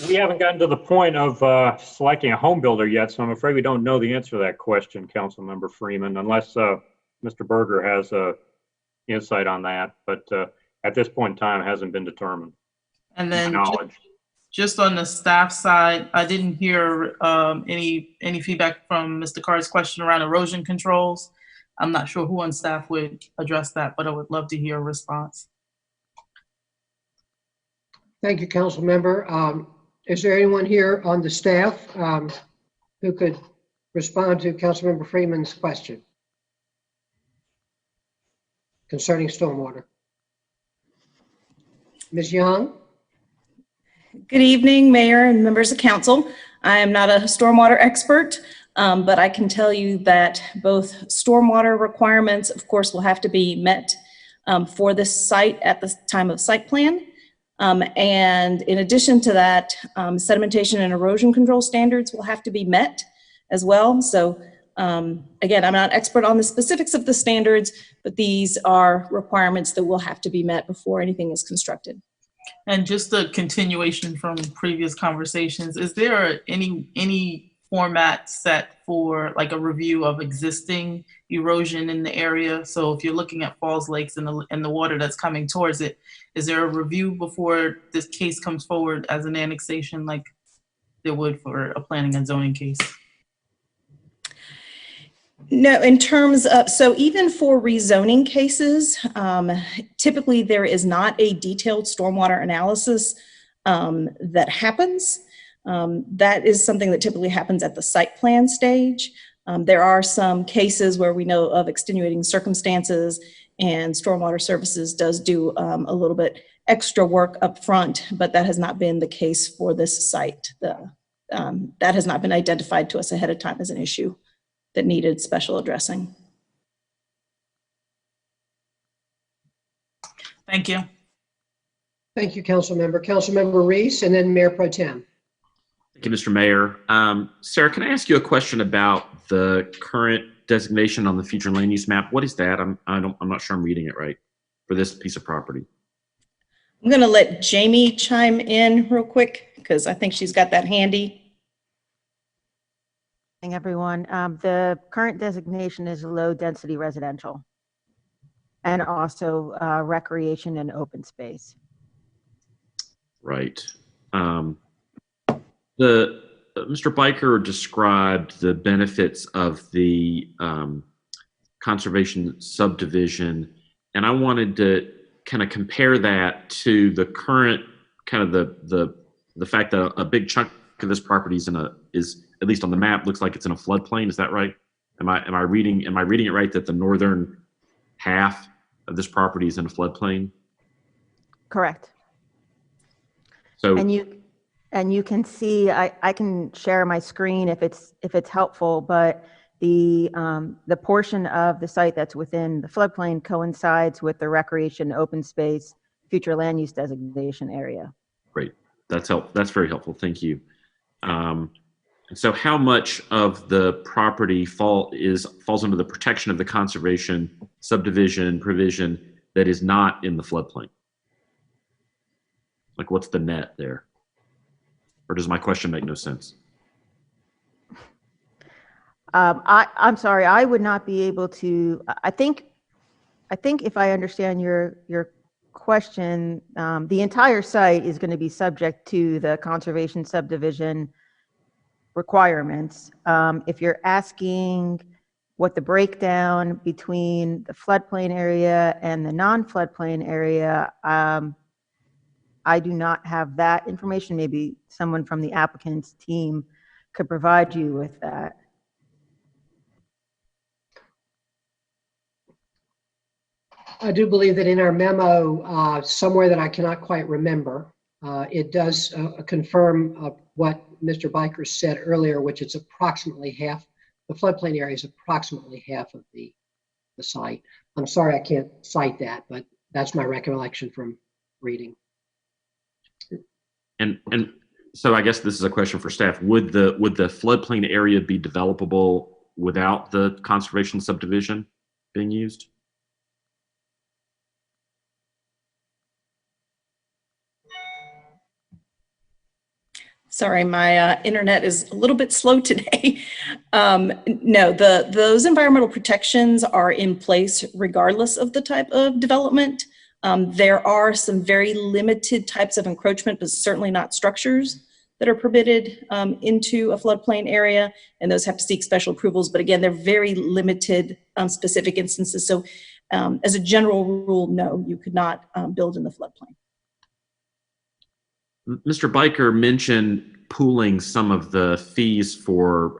We haven't gotten to the point of selecting a home builder yet, so I'm afraid we don't know the answer to that question, Councilmember Freeman, unless Mr. Berger has insight on that. But at this point in time, it hasn't been determined. And then knowledge. Just on the staff side, I didn't hear any feedback from Mr. Carr's question around erosion controls. I'm not sure who on staff would address that, but I would love to hear a response. Thank you, Council Member. Is there anyone here on the staff who could respond to Councilmember Freeman's question concerning stormwater? Ms. Young? Good evening, Mayor and members of council. I am not a stormwater expert, But I can tell you that both stormwater requirements, of course, will have to be met for this site at the time of site plan. And in addition to that, sedimentation and erosion control standards will have to be met as well. So again, I'm not an expert on the specifics of the standards, but these are requirements that will have to be met before anything is constructed. And just a continuation from previous conversations, is there any format set for like a review of existing erosion in the area? So if you're looking at falls, lakes, and the water that's coming towards it, is there a review before this case comes forward as an annexation like there would for a planning and zoning case? No, in terms of, so even for rezoning cases, typically there is not a detailed stormwater analysis that happens. That is something that typically happens at the site plan stage. There are some cases where we know of extenuating circumstances, and Stormwater Services does do a little bit extra work up front, but that has not been the case for this site. That has not been identified to us ahead of time as an issue that needed special addressing. Thank you. Thank you, Councilmember. Councilmember Reese, and then Mayor Pro Tem. Thank you, Mr. Mayor. Sarah, can I ask you a question about the current designation on the future land use map? What is that? I'm not sure I'm reading it right for this piece of property. I'm gonna let Jamie chime in real quick because I think she's got that handy. Everyone, the current designation is low density residential and also recreation and open space. Right. Mr. Biker described the benefits of the conservation subdivision, and I wanted to kind of compare that to the current kind of the fact that a big chunk of this property is at least on the map looks like it's in a floodplain. Is that right? Am I reading it right that the northern half of this property is in a floodplain? Correct. So and you can see, I can share my screen if it's helpful, but the portion of the site that's within the floodplain coincides with the recreation open space future land use designation area. Great. That's very helpful. Thank you. So how much of the property falls under the protection of the conservation subdivision provision that is not in the floodplain? Like, what's the net there? Or does my question make no sense? I'm sorry, I would not be able to, I think if I understand your question, the entire site is going to be subject to the conservation subdivision requirements. If you're asking what the breakdown between the floodplain area and the non-floodplain area, I do not have that information. Maybe someone from the applicant's team could provide you with that. I do believe that in our memo, somewhere that I cannot quite remember, it does confirm what Mr. Biker said earlier, which is approximately half, the floodplain area is approximately half of the site. I'm sorry I can't cite that, but that's my recollection from reading. And so I guess this is a question for staff. Would the floodplain area be developable without the conservation subdivision being used? Sorry, my internet is a little bit slow today. No, those environmental protections are in place regardless of the type of development. There are some very limited types of encroachment, but certainly not structures that are permitted into a floodplain area, and those have to seek special approvals. But again, they're very limited specific instances. So as a general rule, no, you could not build in the floodplain. Mr. Biker mentioned pooling some of the fees for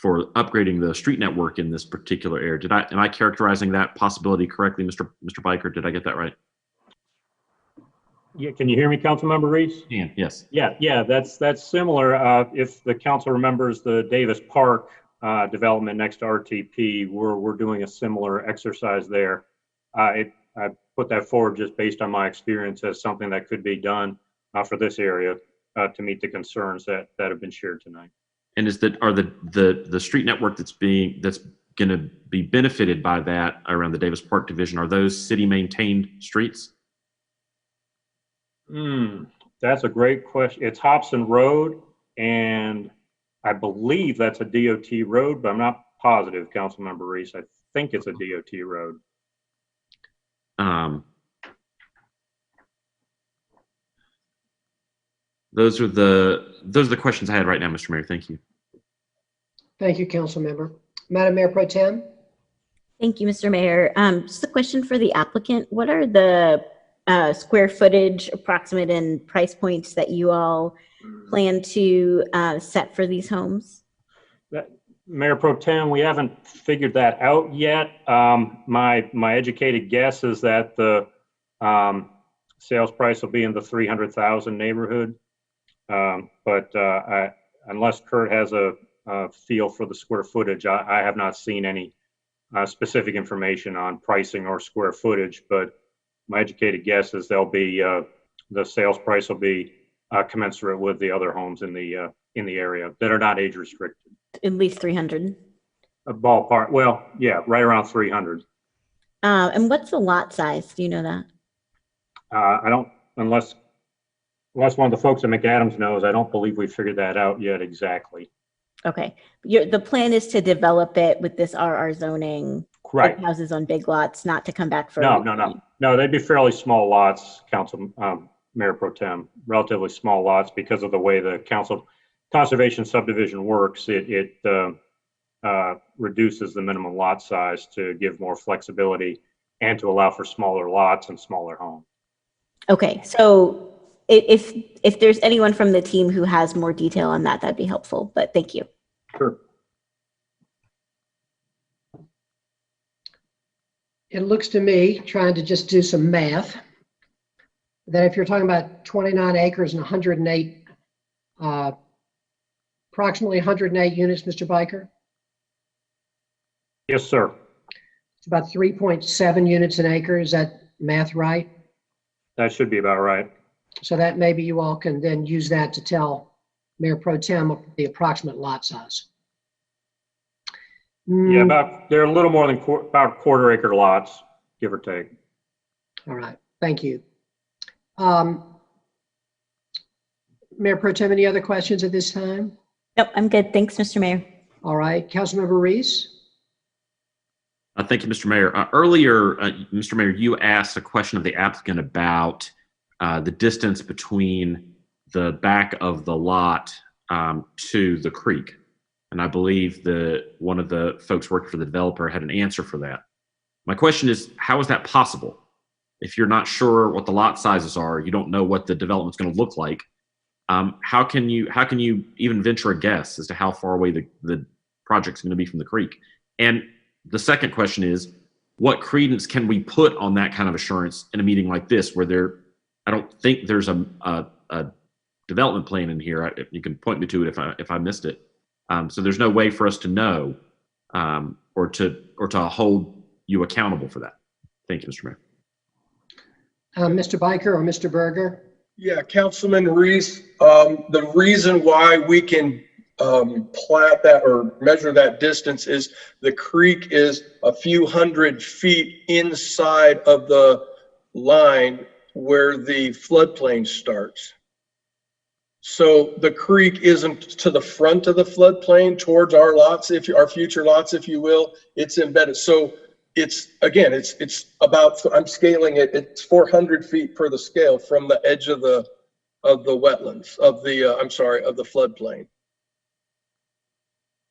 upgrading the street network in this particular area. Am I characterizing that possibility correctly, Mr. Biker? Did I get that right? Yeah, can you hear me, Councilmember Reese? Yeah, yes. Yeah, that's similar. If the council remembers the Davis Park development next to RTP, we're doing a similar exercise there. I put that forward just based on my experience as something that could be done for this area to meet the concerns that have been shared tonight. And are the street network that's going to be benefited by that around the Davis Park division, are those city maintained streets? That's a great question. It's Hobson Road, and I believe that's a DOT road, but I'm not positive, Councilmember Reese. I think it's a DOT road. Those are the questions I had right now, Mr. Mayor. Thank you. Thank you, Councilmember. Madam Mayor Pro Tem? Thank you, Mr. Mayor. Just a question for the applicant. What are the square footage, approximate, and price points that you all plan to set for these homes? Mayor Pro Tem, we haven't figured that out yet. My educated guess is that the sales price will be in the 300,000 neighborhood. But unless Kurt has a feel for the square footage, I have not seen any specific information on pricing or square footage. But my educated guess is they'll be the sales price will be commensurate with the other homes in the area that are not age restricted. At least 300. A ballpark. Well, yeah, right around 300. And what's the lot size? Do you know that? I don't, unless one of the folks at McAdams knows, I don't believe we've figured that out yet exactly. Okay. The plan is to develop it with this RR zoning. Right. Houses on big lots, not to come back for. No, they'd be fairly small lots, Mayor Pro Tem, relatively small lots because of the way the conservation subdivision works. It reduces the minimum lot size to give more flexibility and to allow for smaller lots and smaller homes. Okay, so if there's anyone from the team who has more detail on that, that'd be helpful, but thank you. Sure. It looks to me, trying to just do some math, that if you're talking about 29 acres and 108, approximately 108 units, Mr. Biker? Yes, sir. It's about 3.7 units an acre. Is that math right? That should be about right. So that maybe you all can then use that to tell Mayor Pro Tem the approximate lot size. Yeah, they're a little more than about quarter acre lots, give or take. All right, thank you. Mayor Pro Tem, any other questions at this time? Nope, I'm good. Thanks, Mr. Mayor. All right, Councilmember Reese? Thank you, Mr. Mayor. Earlier, Mr. Mayor, you asked a question of the applicant about the distance between the back of the lot to the creek. And I believe one of the folks working for the developer had an answer for that. My question is, how is that possible? If you're not sure what the lot sizes are, you don't know what the development's going to look like. How can you even venture a guess as to how far away the project's going to be from the creek? And the second question is, what credence can we put on that kind of assurance in a meeting like this, where I don't think there's a development plan in here. You can point me to it if I missed it. So there's no way for us to know or to hold you accountable for that. Thank you, Mr. Mayor. Mr. Biker or Mr. Berger? Yeah, Councilman Reese, the reason why we can plat that or measure that distance is the creek is a few hundred feet inside of the line where the floodplain starts. So the creek isn't to the front of the floodplain towards our lots, our future lots, if you will. It's embedded. So it's, again, it's about, I'm scaling it, it's 400 feet per the scale from the edge of the wetlands, of the floodplain.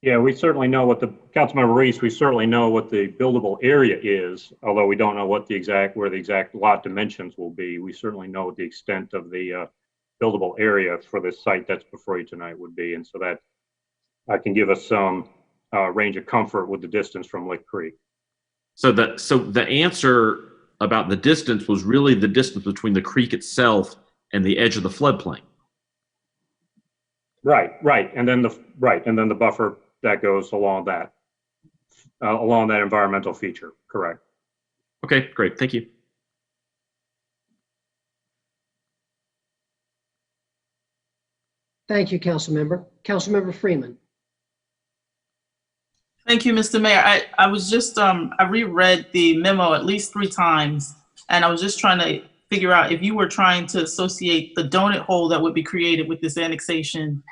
Yeah, we certainly know what Councilmember Reese, we certainly know what the buildable area is, although we don't know what where the exact lot dimensions will be. We certainly know what the extent of the buildable area for this site that's before you tonight would be. And so that can give us some range of comfort with the distance from Lick Creek. So the answer about the distance was really the distance between the creek itself and the edge of the floodplain. Right. And then the buffer that goes along that environmental feature. Correct. Okay, great. Thank you. Thank you, Councilmember. Councilmember Freeman. Thank you, Mr. Mayor. I was just, I reread the memo at least 3 times, and I was just trying to figure out if you were trying to associate the donut hole that would be created with this annexation,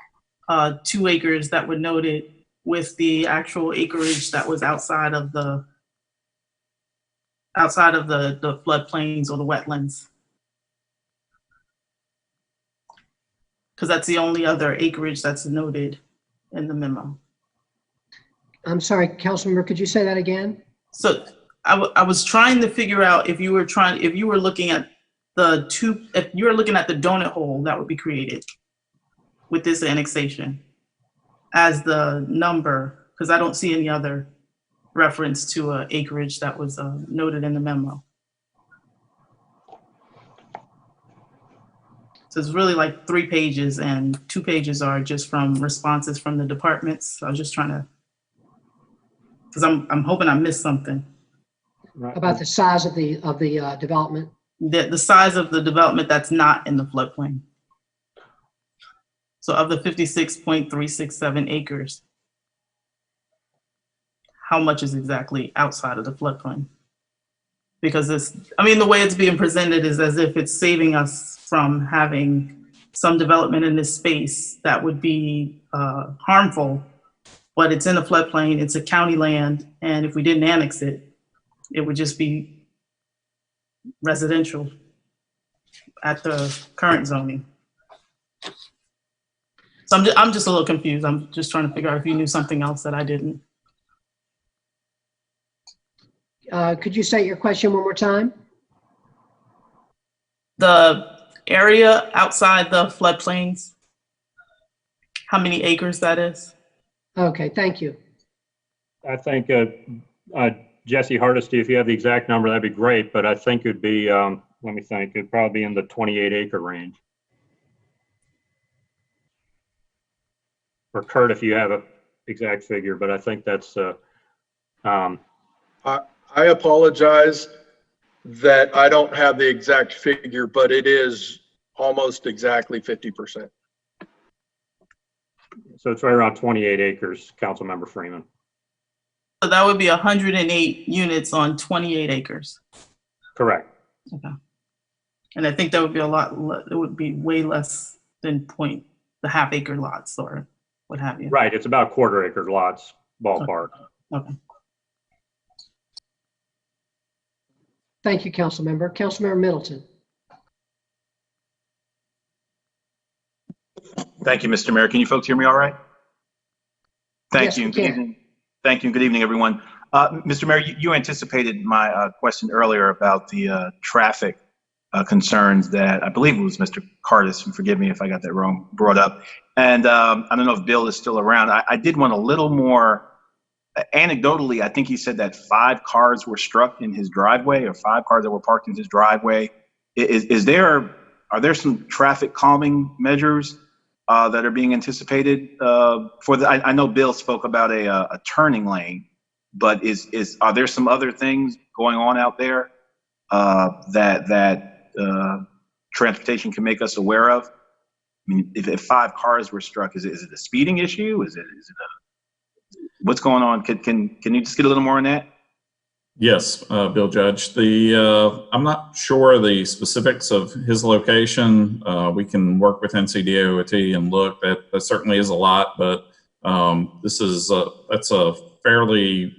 2 acres that were noted, with the actual acreage that was outside of the floodplains or the wetlands. Because that's the only other acreage that's noted in the memo. I'm sorry, Councilmember, could you say that again? So I was trying to figure out if you were looking at the donut hole that would be created with this annexation as the number, because I don't see any other reference to an acreage that was noted in the memo. So it's really like 3 pages, and 2 pages are just from responses from the departments. So I was just trying to, because I'm hoping I missed something. About the size of the development? The size of the development that's not in the floodplain. So of the 56.367 acres, how much is exactly outside of the floodplain? Because the way it's being presented is as if it's saving us from having some development in this space that would be harmful, but it's in the floodplain, it's a county land, and if we didn't annex it, it would just be residential at the current zoning. So I'm just a little confused. I'm just trying to figure out if you knew something else that I didn't. Could you state your question one more time? The area outside the floodplains, how many acres that is? Okay, thank you. I think Jesse Hardesty, if you have the exact number, that'd be great. But I think it'd be, let me think, it'd probably be in the 28-acre range. Or Kurt, if you have an exact figure, but I think that's. I apologize that I don't have the exact figure, but it is almost exactly 50%. So it's right around 28 acres, Councilmember Freeman. So that would be 108 units on 28 acres. Correct. Okay. And I think that would be it would be way less than the half-acre lots or what have you. Right, it's about quarter-acre lots, ballpark. Okay. Thank you, Councilmember. Councilmember Middleton. Thank you, Mr. Mayor. Can you folks hear me all right? Thank Yes, you. we Good can. evening. Thank you. Good evening, everyone. Mr. Mayor, you anticipated my question earlier about the traffic concerns that I believe it was Mr. Cardis, and forgive me if I got that wrong, brought up. And I don't know if Bill is still around. I did want a little more, anecdotally, I think he said that 5 cars were struck in his driveway, or 5 cars that were parked in his driveway. Are there some traffic calming measures that are being anticipated for the? I know Bill spoke about a turning lane, but are there some other things going on out there that transportation can make us aware of? I mean, if 5 cars were struck, is it a speeding issue? Is it what's going on? Can you just get a little more on that? Yes, Bill Judge. I'm not sure the specifics of his location. We can work with NCDOT and look. That certainly is a lot, but that's a fairly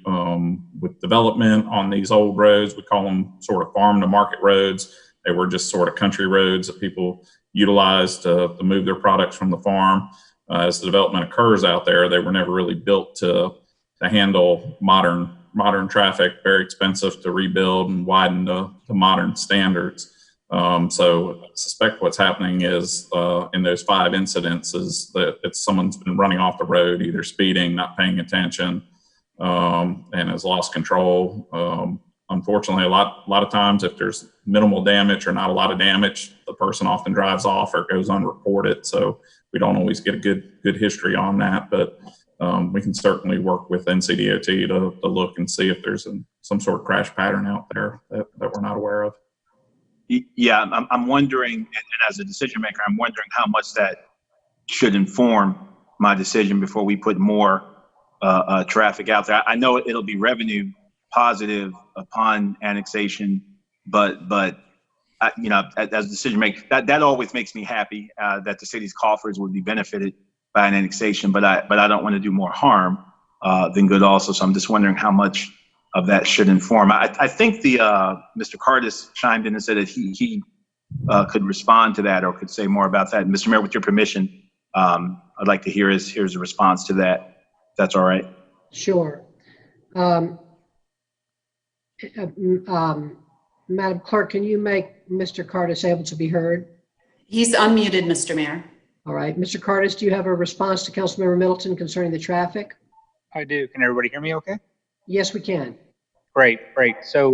with development on these old roads. We call them sort of farm to market roads. They were just sort of country roads that people utilized to move their products from the farm. As the development occurs out there, they were never really built to handle modern traffic, very expensive to rebuild and widen to modern standards. So I suspect what's happening is in those 5 incidents is that someone's been running off the road, either speeding, not paying attention, and has lost control. unfortunately, a lot of times, if there's minimal damage or not a lot of damage, the person often drives off or goes unreported. So we don't always get a good history on that, but we can certainly work with NCDOT to look and see if there's some sort of crash pattern out there that we're not aware of. Yeah, I'm wondering, and as a decision maker, I'm wondering how much that should inform my decision before we put more traffic out there. I know it'll be revenue positive upon annexation, but you know, as a decision maker, that always makes me happy that the city's coffers would be benefited by an annexation. But I don't want to do more harm than good also. So I'm just wondering how much of that should inform. I think the Mr. Cardis chimed in and said that he could respond to that or could say more about that. Mr. Mayor, with your permission, I'd like to hear his response to that. If that's all right. Sure. Madam Clerk, can you make Mr. Cardis able to be heard? He's unmuted, Mr. Mayor. All right. Mr. Cardis, do you have a response to Councilmember Middleton concerning the traffic? I do. Can everybody hear me okay? Yes, we can. Great. So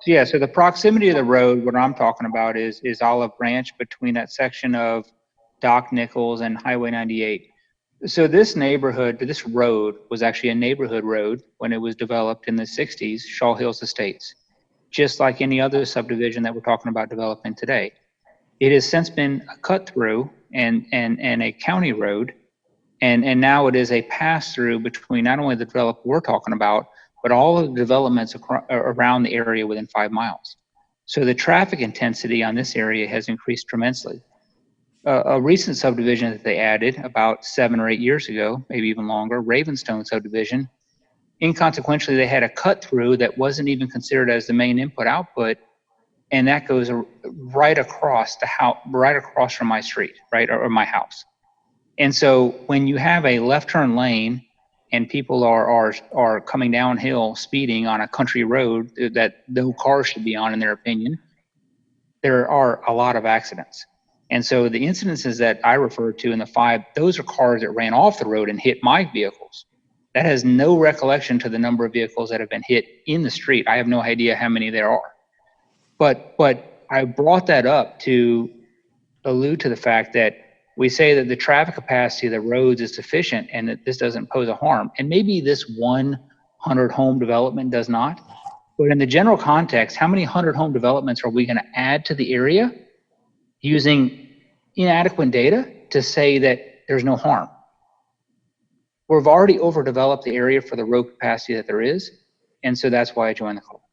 the proximity of the road, what I'm talking about is Olive Branch, between that section of Doc Nichols and Highway 98. So this neighborhood, this road was actually a neighborhood road when it was developed in the 60s, Shaw Hills Estates, just like any other subdivision that we're talking about developing today. It has since been a cut through and a county road, and now it is a pass through between not only the development we're talking about, but all of the developments around the area within 5 miles. So the traffic intensity on this area has increased tremendously. A recent subdivision that they added about 7 or 8 years ago, maybe even longer, Ravenstone subdivision, inconsequentially, they had a cut through that wasn't even considered as the main input output, and that goes right across the house, right across from my street, right, or my house. And so when you have a left turn lane and people are coming downhill speeding on a country road that no car should be on, in their opinion, there are a lot of accidents. And so the incidences that I referred to in the 5, those are cars that ran off the road and hit my vehicles. That has no recollection to the number of vehicles that have been hit in the street. I have no idea how many there are. But I brought that up to allude to the fact that we say that the traffic capacity of the roads is sufficient and that this doesn't pose a harm. And maybe this 100 home development does not. But in the general context, how many 100 home developments are we going to add to the area using inadequate data to say that there's no harm? We've already overdeveloped the area for the road capacity that there is. And so that's why I joined the call.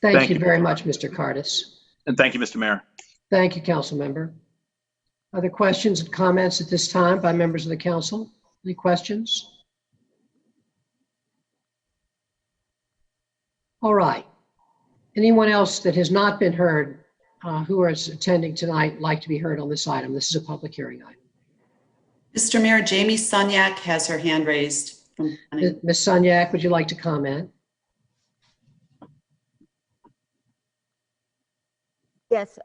Thank you very much, Mr. Cardis. And thank you, Mr. Mayor. Thank you, Council Member. Other questions and comments at this time by members of the council? Any questions? All right. Anyone else that has not been heard who is attending tonight like to be heard on this item? This is a public hearing item. Mr. Mayor, Jamie Sunyak has her hand raised. Ms. Sunyak, would you like to comment? Yes,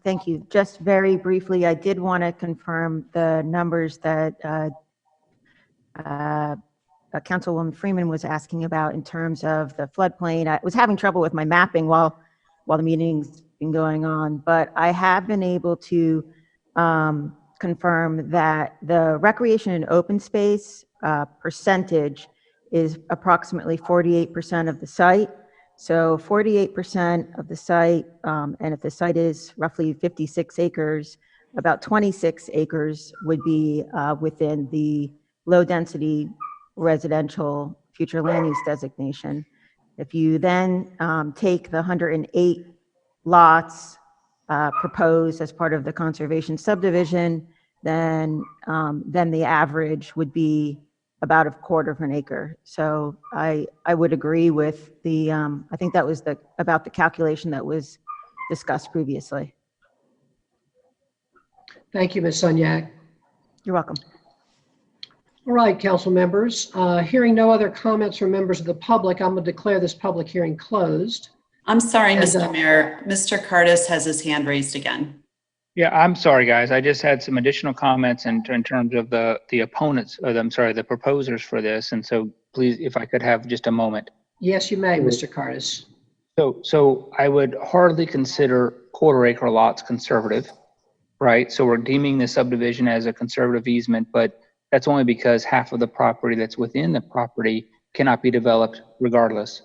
thank you. Just very briefly, I did want to confirm the numbers that Councilwoman Freeman was asking about in terms of the floodplain. I was having trouble with my mapping while the meeting's been going on, but I have been able to confirm that the recreation and open space percentage is approximately 48% of the site. So 48% of the site, and if the site is roughly 56 acres, about 26 acres would be within the low density residential future land use designation. If you then take the 108 lots proposed as part of the conservation subdivision, then the average would be about 1/4 acre. So I would agree with the, I think that was about the calculation that was discussed previously. Thank you, Ms. Sunyak. You're welcome. All right, council members, hearing no other comments from members of the public, I'm going to declare this public hearing closed. I'm sorry, Mr. Mayor. Mr. Cardis has his hand raised again. Yeah, I'm sorry, guys. I just had some additional comments in terms of the opponents, I'm sorry, the proposers for this. And so please, if I could have just a moment. Yes, you may, Mr. Curtis. So I would hardly consider quarter-acre lots conservative, right? So we're deeming the subdivision as a conservative easement, but that's only because half of the property that's within the property cannot be developed regardless.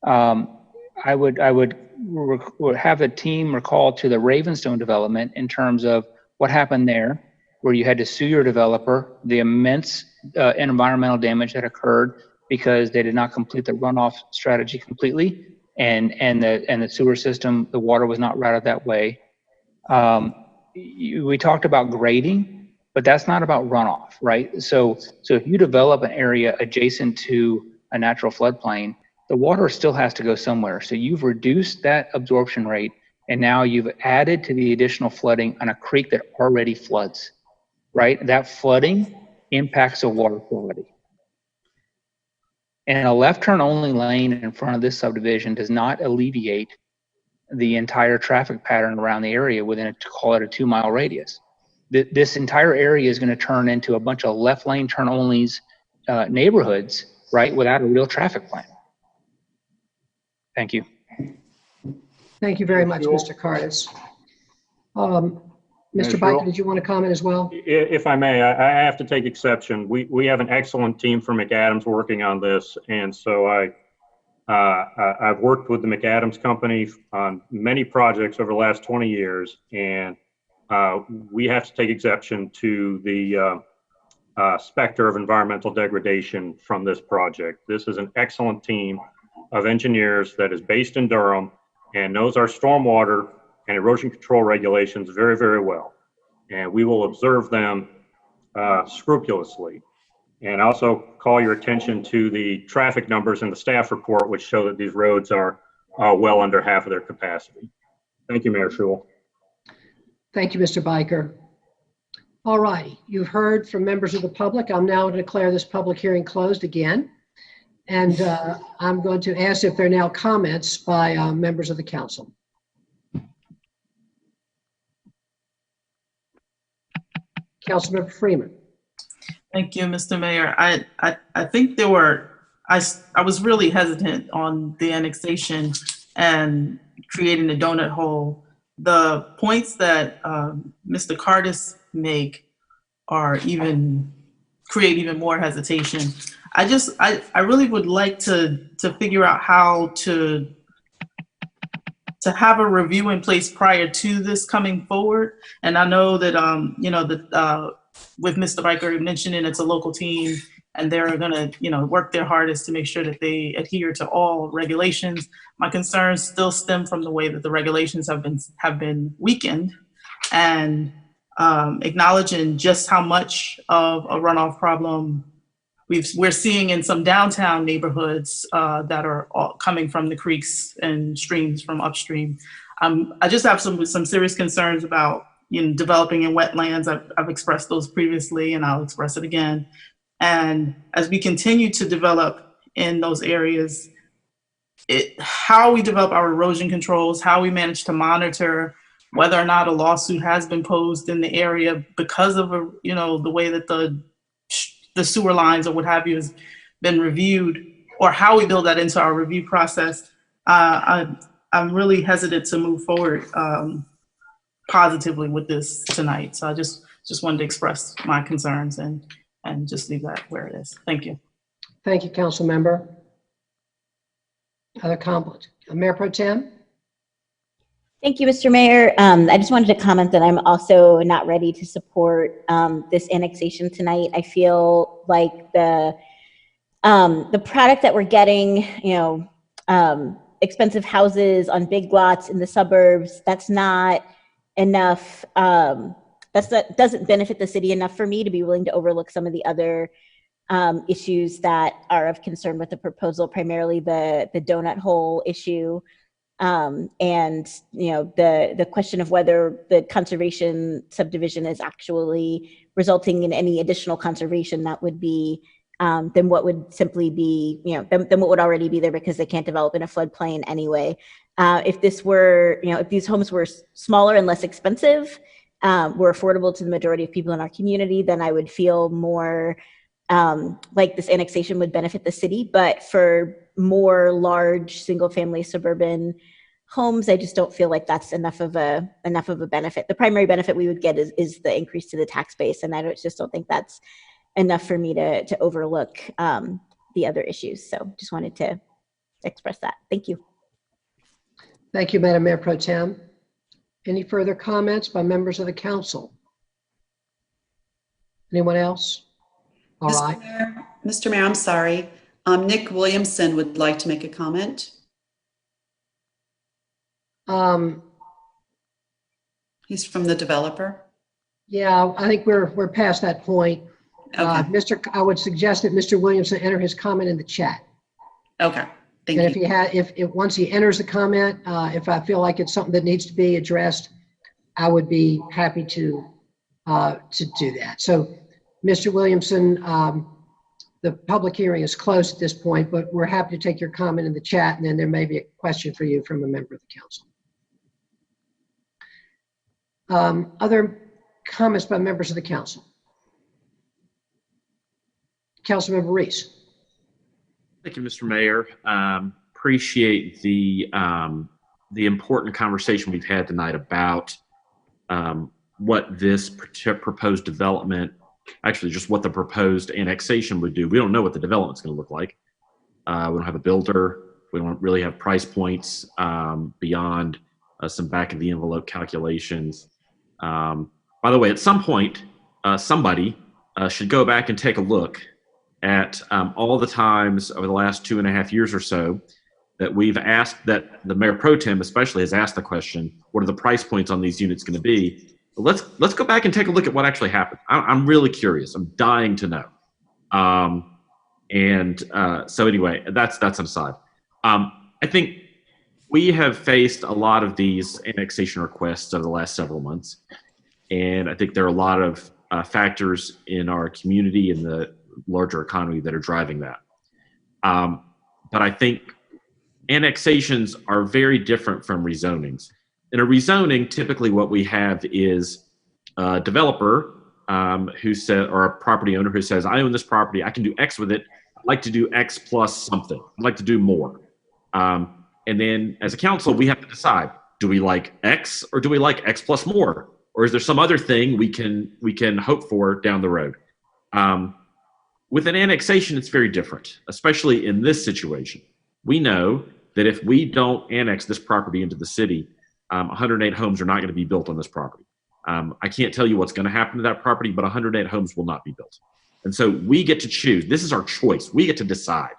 I would have a team recall to the Ravenstone development in terms of what happened there, where you had to sue your developer, the immense environmental damage that occurred because they did not complete the runoff strategy completely, and the sewer system, the water was not routed that way. We talked about grading, but that's not about runoff, right? So if you develop an area adjacent to a natural floodplain, the water still has to go somewhere. So you've reduced that absorption rate, and now you've added to the additional flooding on a creek that already floods, right? That flooding impacts the water quality. And a left turn only lane in front of this subdivision does not alleviate the entire traffic pattern around the area within call it a 2-mile radius. This entire area is going to turn into a bunch of left lane turn onlys neighborhoods, right, without a real traffic plan. Thank you. Thank you very much, Mr. Curtis. Mr. Biker, did you want to comment as well? If I may, I have to take exception. We have an excellent team from McAdams working on this, and so I've worked with the McAdams company on many projects over the last 20 years, and we have to take exception to the specter of environmental degradation from this project. This is an excellent team of engineers that is based in Durham and knows our stormwater and erosion control regulations very, very well. And we will observe them scrupulously. And also call your attention to the traffic numbers in the staff report, which show that these roads are well under half of their capacity. Thank you, Mayor Schewel. Thank you, Mr. Biker. All righty, you've heard from members of the public. I'm now going to declare this public hearing closed again. And I'm going to ask if there are now comments by members of the council. Councilmember Freeman. Thank you, Mr. Mayor. I think there were, I was really hesitant on the annexation and creating the donut hole. The points that Mr. Curtis make are create even more hesitation. I really would like to figure out how to have a review in place prior to this coming forward. And I know that, with Mr. Biker mentioning it's a local team and they're gonna, work their hardest to make sure that they adhere to all regulations. My concerns still stem from the way that the regulations have been weakened, and acknowledging just how much of a runoff problem we're seeing in some downtown neighborhoods that are all coming from the creeks and streams from upstream. I just have some serious concerns about developing in wetlands. I've expressed those previously, and I'll express it again. And as we continue to develop in those areas, how we develop our erosion controls, how we manage to monitor whether or not a lawsuit has been posed in the area because of the way that the sewer lines or what have you has been reviewed, or how we build that into our review process. I'm really hesitant to move forward positively with this tonight. So I just wanted to express my concerns and just leave that where it is. Thank you. Thank you, Council Member. Other comments? Mayor Pro Tem? Thank you, Mr. Mayor. I just wanted to comment that I'm also not ready to support this annexation tonight. I feel like the product that we're getting, expensive houses on big lots in the suburbs, that's not enough. Doesn't benefit the city enough for me to be willing to overlook some of the other issues that are of concern with the proposal, primarily the donut hole issue. And the question of whether the conservation subdivision is actually resulting in any additional conservation that would be than what would simply be, than what would already be there because they can't develop in a floodplain anyway. If this were, if these homes were smaller and less expensive, were affordable to the majority of people in our community, then I would feel more like this annexation would benefit the city. But for more large single-family suburban homes, I just don't feel like that's enough of a benefit. The primary benefit we would get is the increase to the tax base, and just don't think that's enough for me to overlook the other issues. So just wanted to express that. Thank you. Thank you, Madam Mayor Pro Tem. Any further comments by members of the council? Anyone else? All right. Mr. Mayor, I'm sorry. Nick Williamson would like to make a comment. He's from the developer. Yeah, I think we're past that point. Okay. I would suggest that Mr. Williamson enter his comment in the chat. Okay. Thank And you. if once he enters the comment, if I feel like it's something that needs to be addressed, I would be happy to do that. So, Mr. Williamson, the public hearing is closed at this point, but we're happy to take your comment in the chat, and then there may be a question for you from a member of the council. Other comments by members of the council? Councilmember Reese. Thank you, Mr. Mayor. Appreciate the important conversation we've had tonight about what this proposed development, actually just what the proposed annexation would do. We don't know what the development's going to look like. We don't have a builder. We don't really have price points beyond some back of the envelope calculations. By the way, at some point, somebody should go back and take a look at all the times over the last 2.5 years or so that we've asked, that the Mayor Pro Tem especially has asked the question, what are the price points on these units going to be? But let's go back and take a look at what actually happened. I'm really curious. I'm dying to know. So anyway, that's an aside. I think we have faced a lot of these annexation requests over the last several months, and I think there are a lot of factors in our community and the larger economy that are driving that. But I think annexations are very different from rezonings. In a rezoning, typically what we have is a developer who said, or a property owner who says, I own this property, I can do X with it, I'd like to do X plus something, I'd like to do more. And then as a council, we have to decide, do we like X or do we like X plus more? Or is there some other thing we can hope for down the road? With an annexation, it's very different, especially in this situation. We know that if we don't annex this property into the city, 108 homes are not going to be built on this property. I can't tell you what's going to happen to that property, but 108 homes will not be built. And so we get to choose. This is our choice. We get to decide.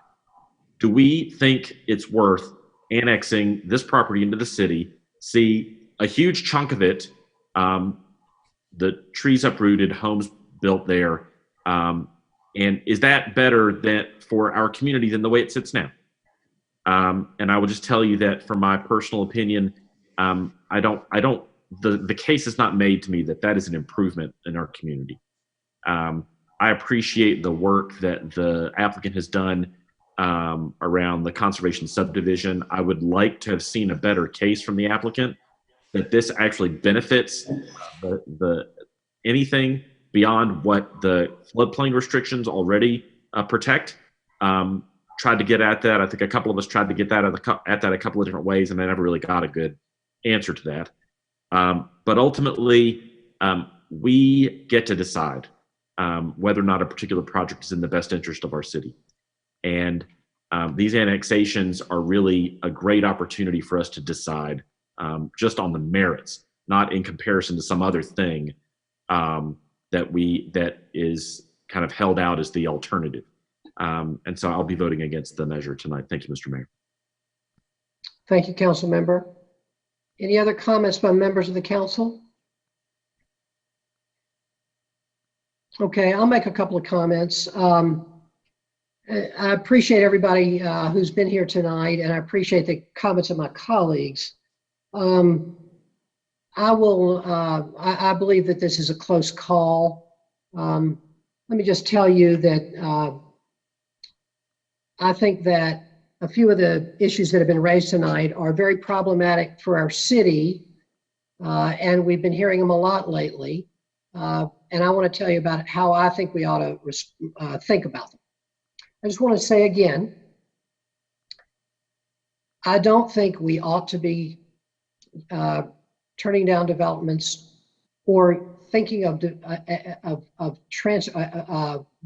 Do we think it's worth annexing this property into the city, see a huge chunk of it, the trees uprooted, homes built there, and is that better for our community than the way it sits now? And I will just tell you that from my personal opinion, the case is not made to me that is an improvement in our community. I appreciate the work that the applicant has done around the conservation subdivision. I would like to have seen a better case from the applicant that this actually benefits anything beyond what the floodplain restrictions already protect. Tried to get at that. I think a couple of us tried to get at that a couple of different ways, and I never really got a good answer to that. But ultimately, we get to decide whether or not a particular project is in the best interest of our city. And these annexations are really a great opportunity for us to decide just on the merits, not in comparison to some other thing that is kind of held out as the alternative. And so I'll be voting against the measure tonight. Thank you, Mr. Mayor. Thank you, Council Member. Any other comments by members of the council? Okay, I'll make a couple of comments. I appreciate everybody who's been here tonight, and I appreciate the comments of my colleagues. I believe that this is a close call. Let me just tell you that I think that a few of the issues that have been raised tonight are very problematic for our city, and we've been hearing them a lot lately. And I want to tell you about how I think we ought to think about them. I just want to say again, I don't think we ought to be turning down developments or thinking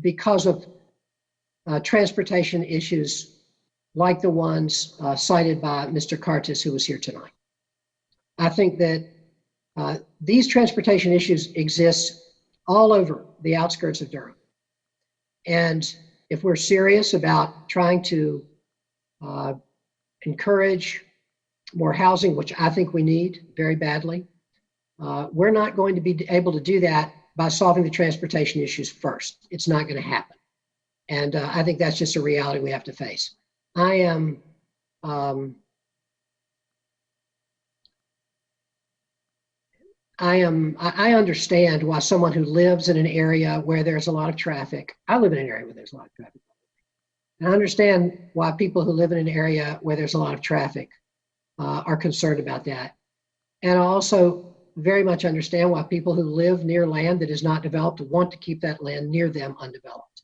because of transportation issues like the ones cited by Mr. Curtis, who was here tonight. I think that these transportation issues exist all over the outskirts of Durham. And if we're serious about trying to encourage more housing, which I think we need very badly, we're not going to be able to do that by solving the transportation issues first. It's not going to happen. And I think that's just a reality we have to face. I understand why someone who lives in an area where there's a lot of traffic, I live in an area where there's a lot of traffic. And I understand why people who live in an area where there's a lot of traffic are concerned about that. And I also very much understand why people who live near land that is not developed want to keep that land near them undeveloped.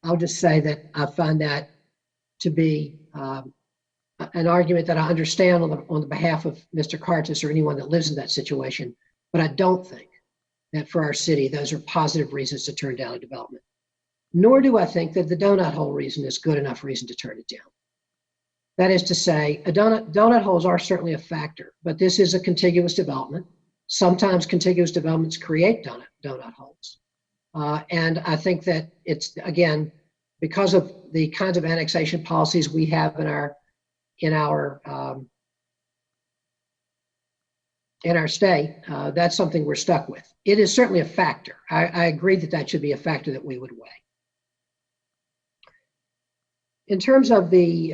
I'll just say that I find that to be an argument that I understand on the behalf of Mr. Curtis or anyone that lives in that situation, but I don't think that for our city, those are positive reasons to turn down a development. Nor do I think that the donut hole reason is good enough reason to turn it down. That is to say, donut holes are certainly a factor, but this is a contiguous development. Sometimes contiguous developments create donut holes. And I think that it's, again, because of the kinds of annexation policies we have in our state, that's something we're stuck with. It is certainly a factor. I agree that that should be a factor that we would weigh. In terms of the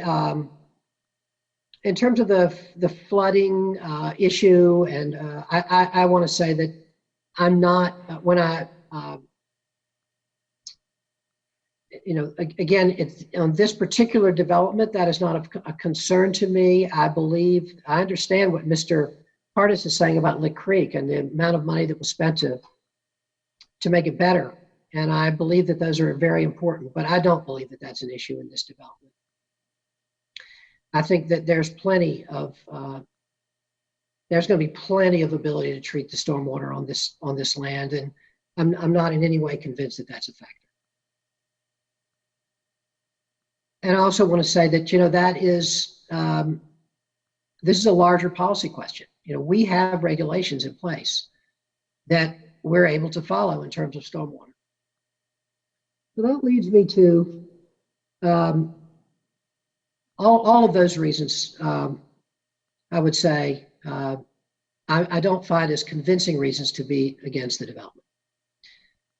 flooding issue, and I want to say that I'm not, again, it's on this particular development, that is not a concern to me. I understand what Mr. Curtis is saying about Lick Creek and the amount of money that was spent to make it better. And I believe that those are very important, but I don't believe that that's an issue in this development. I think that there's going to be plenty of ability to treat the stormwater on this land, and I'm not in any way convinced that that's a factor. And I also want to say that that is this is a larger policy question. We have regulations in place that we're able to follow in terms of stormwater. So that leads me to all of those reasons. I would say I don't find as convincing reasons to be against the development.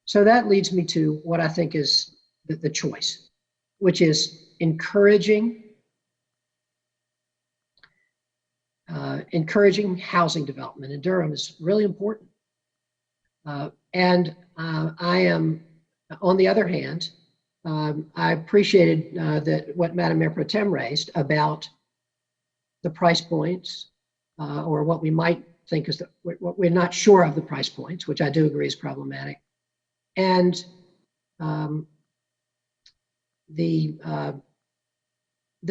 So that leads me to what I think is the choice, which is encouraging housing development in Durham is really important. And I am, on the other hand, I appreciated what Madam Mayor Pro Tem raised about the price points, or what we might think is what we're not sure of the price points, which I do agree is problematic. And the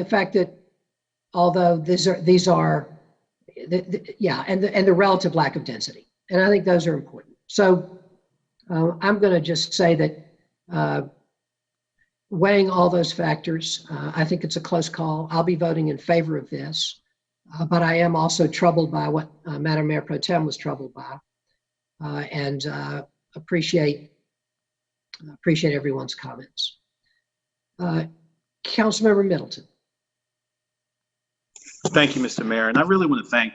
fact that although these are the relative lack of density, and I think those are important. So I'm going to just say that weighing all those factors, I think it's a close call. I'll be voting in favor of this, but I am also troubled by what Madam Mayor Pro Tem was troubled by, and appreciate everyone's comments. Councilmember Middleton. Thank you, Mr. Mayor. And I really want to thank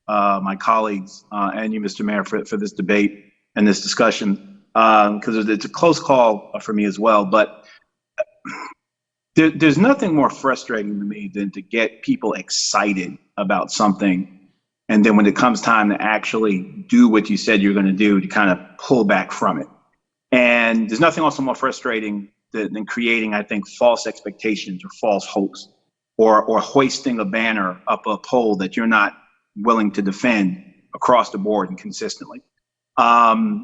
my colleagues and you, Mr. Mayor, for this debate and this discussion, because it's a close call for me as well. But there's nothing more frustrating to me than to get people excited about something, and then when it comes time to actually do what you said you're going to do, to kind of pull back from it. And there's nothing also more frustrating than creating, I think, false expectations or false hopes, or hoisting a banner up a pole that you're not willing to defend across the board and consistently. A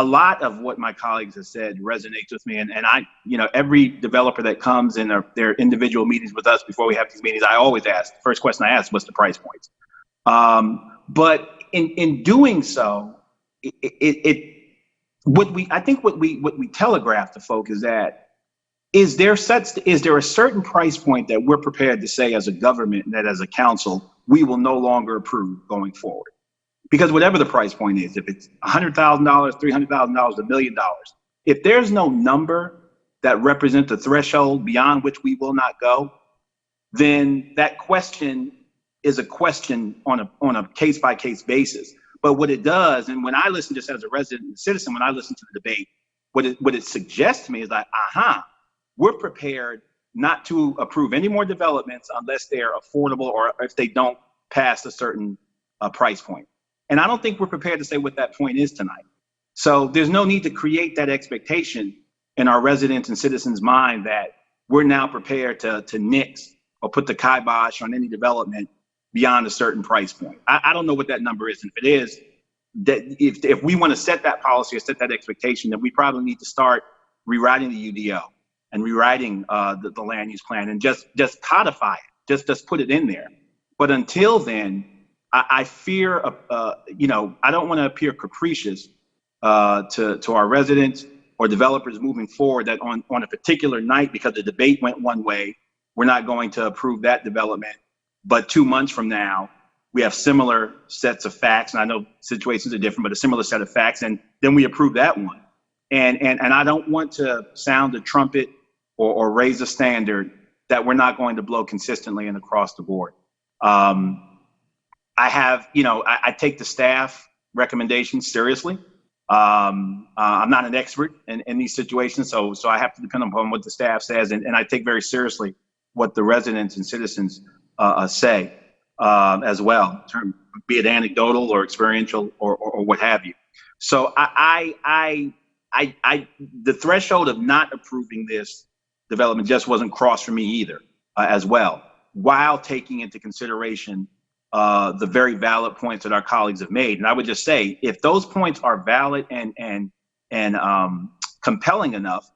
lot of what my colleagues have said resonates with me, and I, every developer that comes in their individual meetings with us before we have these meetings, I always ask, the first question I ask, what's the price points? But in doing so, what we telegraph to folk is that is there a certain price point that we're prepared to say as a government, that as a council, we will no longer approve going forward? Because whatever the price point is, if it's $100,000, $300,000, $1 million, if there's no number that represents a threshold beyond which we will not go, then that question is a question on a case-by-case basis. But what it does, and when I listen just as a resident and citizen, when I listen to the debate, what it suggests to me is like, we're prepared not to approve any more developments unless they're affordable or if they don't pass a certain price point. And I don't think we're prepared to say what that point is tonight. So there's no need to create that expectation in our residents and citizens' mind that we're now prepared to nix or put the kibosh on any development beyond a certain price point. I don't know what that number is. And if it is, that if we want to set that policy or set that expectation, then we probably need to start rewriting the UDO and rewriting the land use plan and just codify it, just put it in there. But until then, I fear, I don't want to appear capricious to our residents or developers moving forward that on a particular night, because the debate went one way, we're not going to approve that development. But 2 months from now, we have similar sets of facts, and I know situations are different, but a similar set of facts, and then we approve that one. And I don't want to sound a trumpet or raise a standard that we're not going to blow consistently and across the board. I take the staff recommendations seriously. I'm not an expert in these situations, so I have to depend upon what the staff says, and I take very seriously what the residents and citizens say as well, be it anecdotal or experiential or what have you. So the threshold of not approving this development just wasn't crossed for me either, as well, while taking into consideration the very valid points that our colleagues have made. And I would just say, if those points are valid and compelling enough,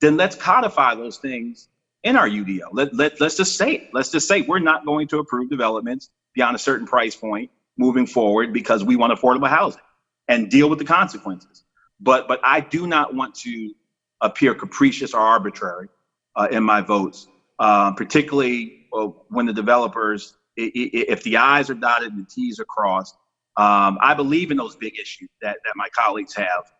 then let's codify those things in our UDO. Let's just say it. Let's just say we're not going to approve developments beyond a certain price point moving forward because we want affordable housing and deal with the consequences. But I do not want to appear capricious or arbitrary in my votes, particularly when the developers, if the I's are dotted and the T's are crossed. I believe in those big issues that my colleagues have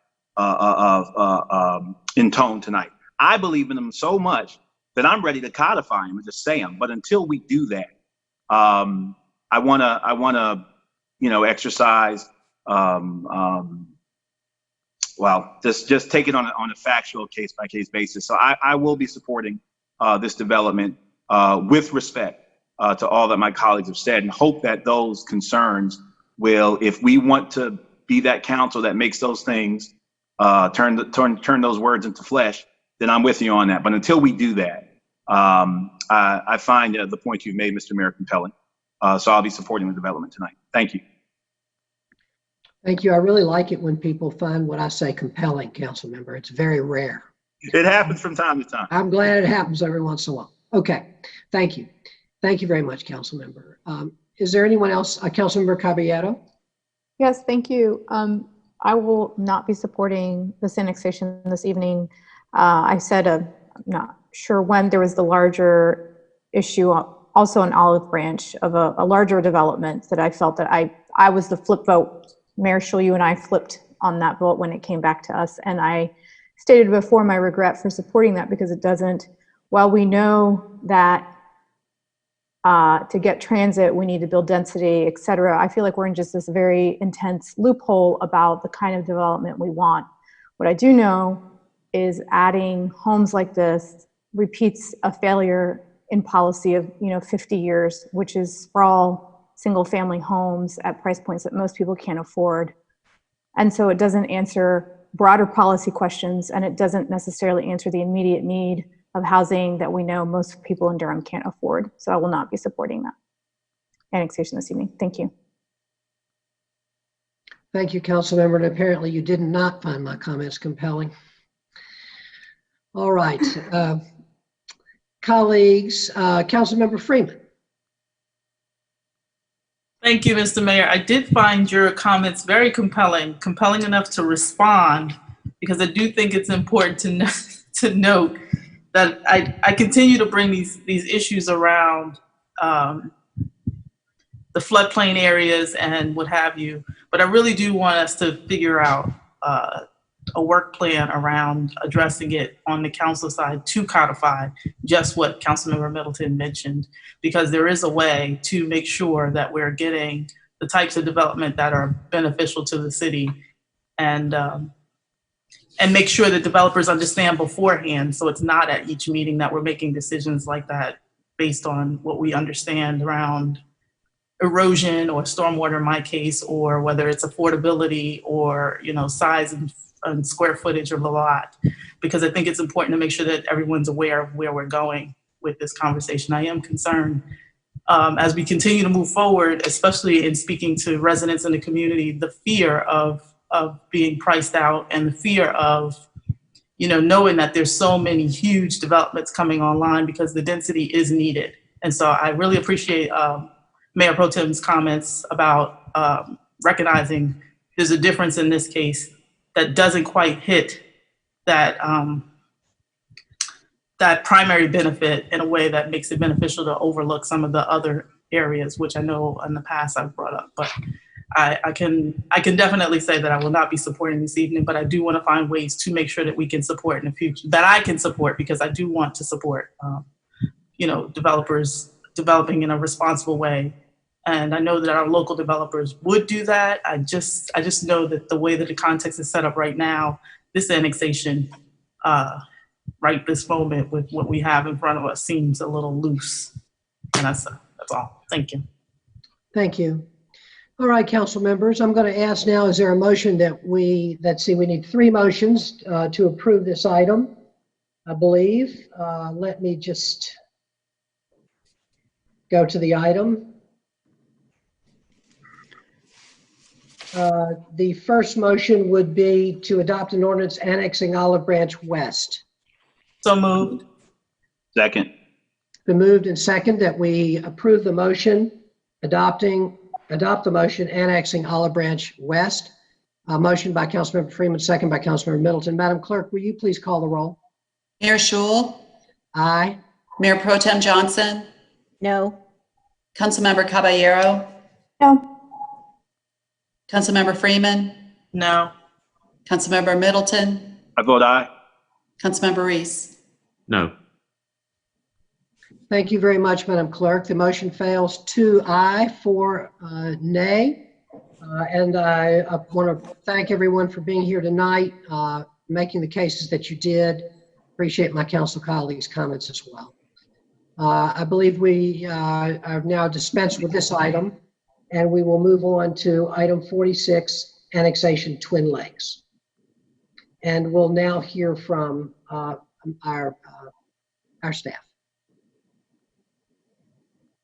in tone tonight. I believe in them so much that I'm ready to codify them and just say them. But until we do that, I want to, exercise, just take it on a factual case by case basis. So I will be supporting this development with respect to all that my colleagues have said, and hope that those concerns will, if we want to be that council that makes those things, turn those words into flesh, then I'm with you on that. But until we do that, I find the point you've made, Mr. Mayor, compelling. So I'll be supporting the development tonight. Thank you. Thank you. I really like it when people find what I say compelling, council member. It's very rare. It happens from time to time. I'm glad it happens every once in a while. Okay. Thank you. Thank you very much, council member. Is there anyone else? Council member Caballero? Yes, thank you. I will not be supporting this annexation this evening. I said, I'm not sure when, there was the larger issue, also an olive branch of a larger development that I felt that I was the flip vote. Mayor Schul, you and I flipped on that vote when it came back to us. And I stated before my regret for supporting that because it doesn't, while we know that to get transit, we need to build density, et cetera, I feel like we're in just this very intense loophole about the kind of development we want. What I do know is adding homes like this repeats a failure in policy of 50 years, which is sprawl single family homes at price points that most people can't afford. And so it doesn't answer broader policy questions, and it doesn't necessarily answer the immediate need of housing that we know most people in Durham can't afford. So I will not be supporting that annexation this evening. Thank you. Thank you, Councilmember. And apparently you did not find my comments compelling. All right. Colleagues, Councilmember Freeman. Thank you, Mr. Mayor. I did find your comments very compelling enough to respond, because I do think it's important to note that I continue to bring these issues around the floodplain areas and what have you, but I really do want us to figure out a work plan around addressing it on the council side to codify just what Councilmember Middleton mentioned, because there is a way to make sure that we're getting the types of development that are beneficial to the city, and make sure that developers understand beforehand, so it's not at each meeting that we're making decisions like that based on what we understand around erosion or stormwater in my case, or whether it's affordability or, you know, size and square footage of the lot, because I think it's important to make sure that everyone's aware of where we're going with this conversation. I am concerned as we continue to move forward, especially in speaking to residents in the community, the fear of being priced out and the fear of, you know, knowing that there's so many huge developments coming online because the density is needed. And so I really appreciate Mayor Pro Tem's comments about recognizing there's a difference in this case that doesn't quite hit that that primary benefit in a way that makes it beneficial to overlook some of the other areas, which I know in the past I've brought up. But I can definitely say that I will not be supporting this evening, but I do want to find ways to make sure that we can support in the future, that I can support, because I do want to support you know, developers developing in a responsible way. And I know that our local developers would do that. I just know that the way that the context is set up right now, this annexation, right this moment with what we have in front of us, seems a little loose. And that's all. Thank you. Thank you. All right, council members, I'm going to ask now, is there a motion that we need 3 motions to approve this item, I believe. Let me just go to the item. The first motion would be to adopt an ordinance annexing Olive Branch West. So moved. Second. Been moved and second that we approve the motion, adopt the motion annexing Olive Branch West. Motion by Councilmember Freeman, second by Councilmember Middleton. Madam Clerk, will you please call the roll? Mayor Schul? Aye. Mayor Pro Tem Johnson? No. Councilmember Caballero? No. Councilmember Freeman? No. Councilmember Middleton? I vote aye. Councilmember Reese? No. Thank you very much, Madam Clerk. The motion fails 2 aye, 4 nay. And I want to thank everyone for being here tonight, making the cases that you did. Appreciate my council colleagues' comments as well. I believe we are now dispensed with this item, and we will move on to item 46, annexation Twin Lakes. And we'll now hear from our staff.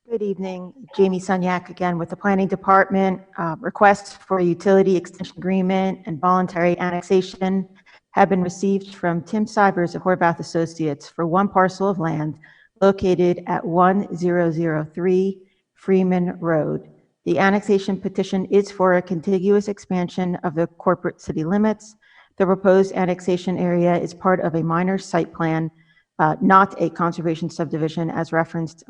Good evening, Jamie Sunyak again with the Planning Department. Requests for a utility extension agreement and voluntary annexation have been received from Tim Cybers of Horvath Associates for one parcel of land located at 1003 Freeman Road. The annexation petition is for a contiguous expansion of the corporate city limits. The proposed annexation area is part of a minor site plan, not a conservation subdivision as referenced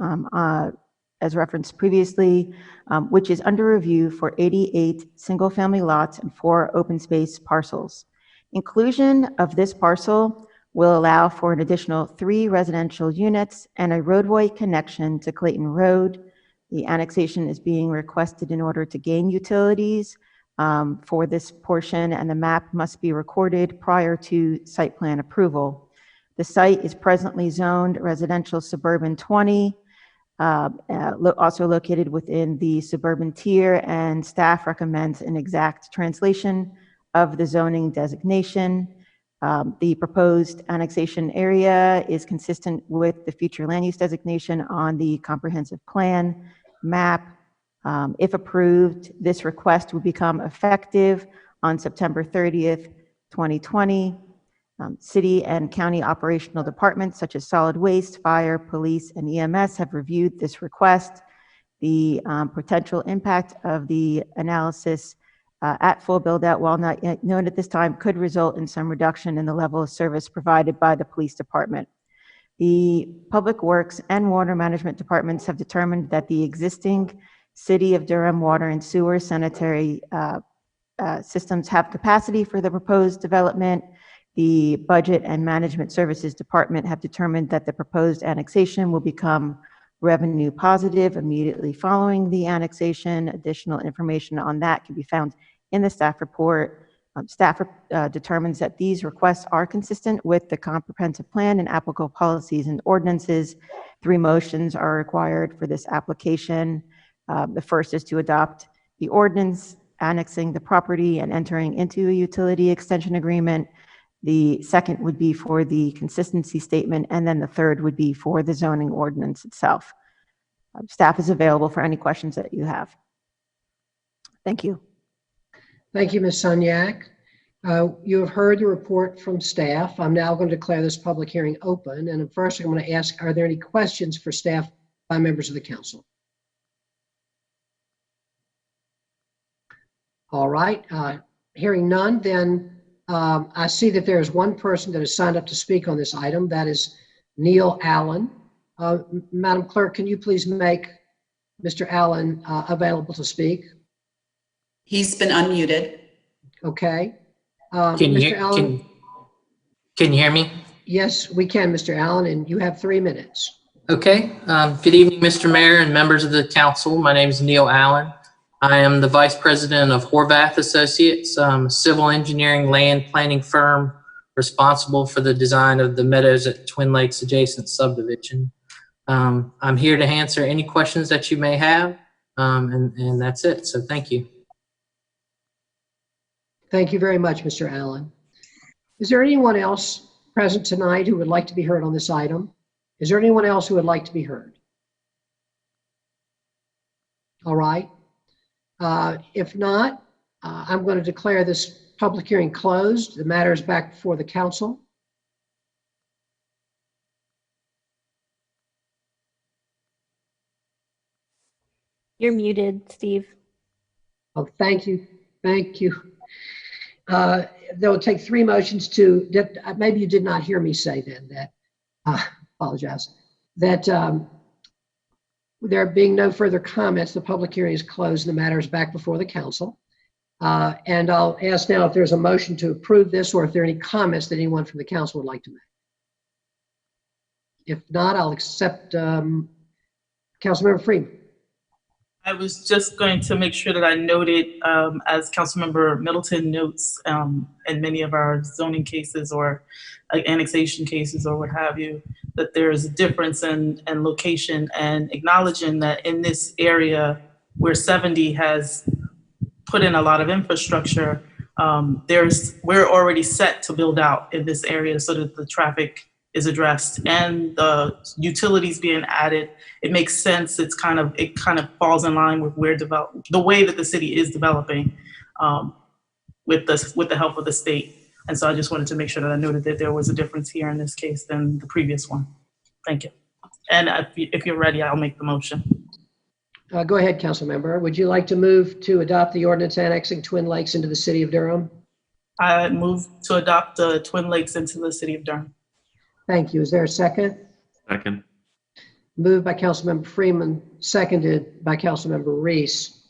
previously, which is under review for 88 single-family lots and 4 open space parcels. Inclusion of this parcel will allow for an additional 3 residential units and a roadway connection to Clayton Road. The annexation is being requested in order to gain utilities for this portion, and the map must be recorded prior to site plan approval. The site is presently zoned residential suburban 20, also located within the suburban tier, and staff recommends an exact translation of the zoning designation. The proposed annexation area is consistent with the future land use designation on the comprehensive plan map. If approved, this request will become effective on September 30th, 2020. City and county operational departments such as solid waste, fire, police, and EMS have reviewed this request. The potential impact of the analysis at full build-out, while not yet known at this time, could result in some reduction in the level of service provided by the police department. The Public Works and Water Management departments have determined that the existing City of Durham water and sewer sanitary systems have capacity for the proposed development. The Budget and Management Services Department have determined that the proposed annexation will become revenue positive immediately following the annexation. Additional information on that can be found in the staff report. Staff determines that these requests are consistent with the comprehensive plan and applicable policies and ordinances. 3 motions are required for this application. The first is to adopt the ordinance annexing the property and entering into a utility extension agreement. The second would be for the consistency statement, and then the third would be for the zoning ordinance itself. Staff is available for any questions that you have. Thank you. Thank you, Ms. Sunyak. You have heard the report from staff. I'm now going to declare this public hearing open. And first, I'm going to ask, are there any questions for staff by members of the council? All right. Hearing none, then I see that there is one person that has signed up to speak on this item. That is Neil Allen. Madam Clerk, can you please make Mr. Allen available to speak? He's been unmuted. Okay. Can you hear me? Yes, we can, Mr. Allen, and you have 3 minutes. Okay. Good evening, Mr. Mayor and members of the council. My name is Neil Allen. I am the Vice President of Horvath Associates, a civil engineering land planning firm responsible for the design of the Meadows at Twin Lakes adjacent subdivision. I'm here to answer any questions that you may have, and that's it. So thank you. Thank you very much, Mr. Allen. Is there anyone else present tonight who would like to be heard on this item? Is there anyone else who would like to be heard? All right. If not, I'm going to declare this public hearing closed. The matter is back before the council. You're muted, Steve. Oh, thank you. Thank you. They'll take 3 motions to, maybe you did not hear me say then that, apologize, that there being no further comments, the public hearing is closed and the matter is back before the council. And I'll ask now if there's a motion to approve this or if there are any comments that anyone from the council would like to make. If not, I'll accept Councilmember Freeman. I was just going to make sure that I noted, as Councilmember Middleton notes in many of our zoning cases or annexation cases or what have you, that there is a difference in location, and acknowledging that in this area where 70 has put in a lot of infrastructure, we're already set to build out in this area so that the traffic is addressed and the utilities being added. It makes sense. It kind of falls in line with the way that the city is developing with the help of the state. And so I just wanted to make sure that I noted that there was a difference here in this case than the previous one. Thank you. And if you're ready, I'll make the motion. Go ahead, council member. Would you like to move to adopt the ordinance annexing Twin Lakes into the city of Durham? I move to adopt the Twin Lakes into the city of Durham. Thank you. Is there a second? Second. Moved by Councilmember Freeman, seconded by Councilmember Reese.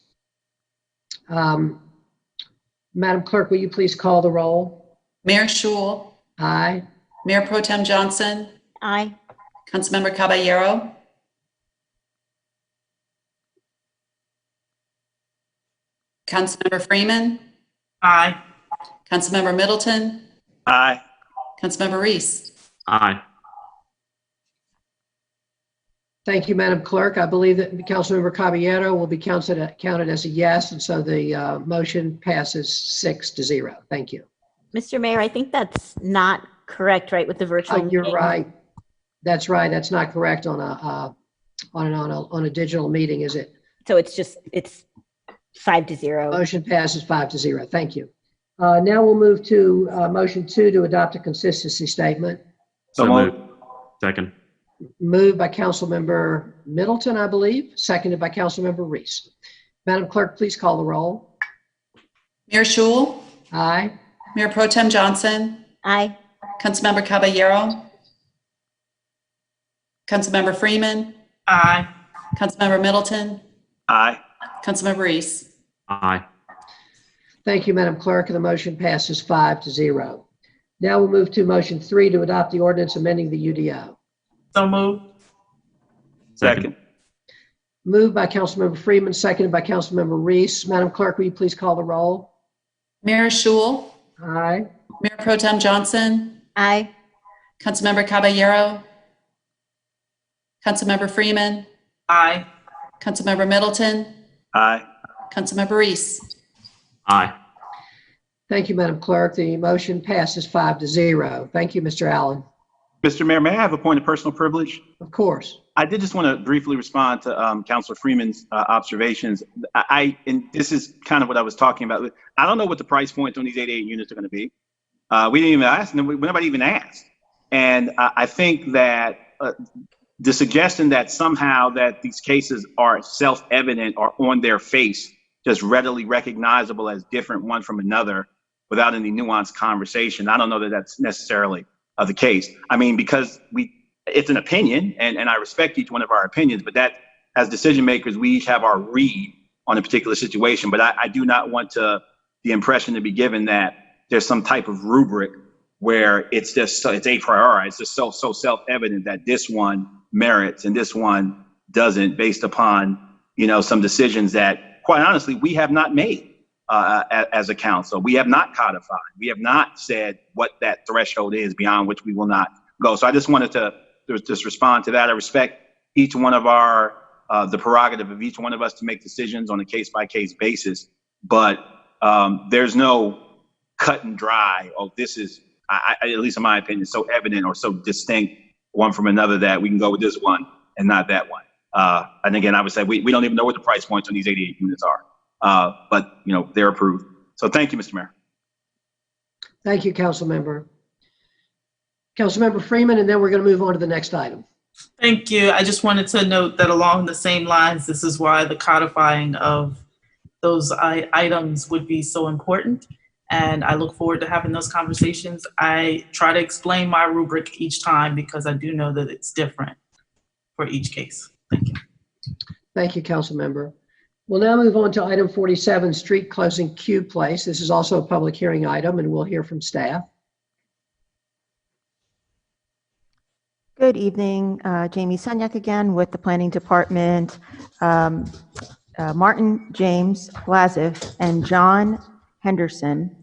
Madam Clerk, will you please call the roll? Mayor Schul. Aye. Mayor Pro Tem Johnson. Aye. Councilmember Caballero. Councilmember Freeman. Aye. Councilmember Middleton. Aye. Councilmember Reese. Aye. Thank you, Madam Clerk. I believe that Councilmember Caballero will be counted as a yes, and so the motion passes 6-0. Thank you. Mr. Mayor, I think that's not correct, right, with the virtual You're meeting? right. That's right. That's not correct on a digital meeting, is it? So it's 5-0. Motion passes 5-0. Thank you. Now we'll move to motion 2 to adopt a consistency statement. So moved. Second. Moved by Councilmember Middleton, I believe, seconded by Councilmember Reese. Madam Clerk, please call the roll. Mayor Schul, Aye. Mayor Pro Tem Johnson, Aye. Councilmember Caballero, Councilmember Freeman, Aye. Councilmember Middleton, Aye. Councilmember Reese. Aye. Thank you, Madam Clerk. The motion passes 5-0. Now we'll move to motion 3 to adopt the ordinance amending the UDO. So moved. Second. Moved by Councilmember Freeman, seconded by Councilmember Reese. Madam Clerk, will you please call the roll? Mayor Schul, Aye. Mayor Pro Tem Johnson, Aye. Councilmember Caballero, Councilmember Freeman, Aye. Councilmember Middleton, Aye. Councilmember Reese. Aye. Thank you, Madam Clerk. The motion passes 5-0. Thank you, Mr. Allen. Mr. Mayor, may I have a point of personal privilege? Of course. I did just want to briefly respond to Councilor Freeman's observations. And this is kind of what I was talking about. I don't know what the price point on these 88 units are going to be. We didn't even ask, and nobody even asked. And I think that the suggestion that somehow that these cases are self-evident or on their face, just readily recognizable as different one from another without any nuanced conversation, I don't know that that's necessarily the case. I mean, because it's an opinion, and I respect each one of our opinions, but that as decision makers, we each have our read on a particular situation. But I do not want the impression to be given that there's some type of rubric where it's a priori. It's just so self-evident that this one merits and this one doesn't, based upon, some decisions that, quite honestly, we have not made as a council. We have not codified. We have not said what that threshold is beyond which we will not go. So I just wanted to just respond to that. I respect each one of the prerogative of each one of us to make decisions on a case-by-case basis, but there's no cut and dry, this is, at least in my opinion, so evident or so distinct one from another that we can go with this one and not that one. And again, I would say we don't even know what the price points on these 88 units are, but they're approved. So thank you, Mr. Mayor. Thank you, Councilmember. Councilmember Freeman, and then we're going to move on to the next item. Thank you. I just wanted to note that along the same lines, this is why the codifying of those items would be so important. And I look forward to having those conversations. I try to explain my rubric each time because I do know that it's different for each case. Thank you. Thank you, Councilmember. We'll now move on to item 47, street closing Q Place. This is also a public hearing item, and we'll hear from staff. Good evening, Jamie Sunyak again with the Planning Department. Martin James Blazif and John Henderson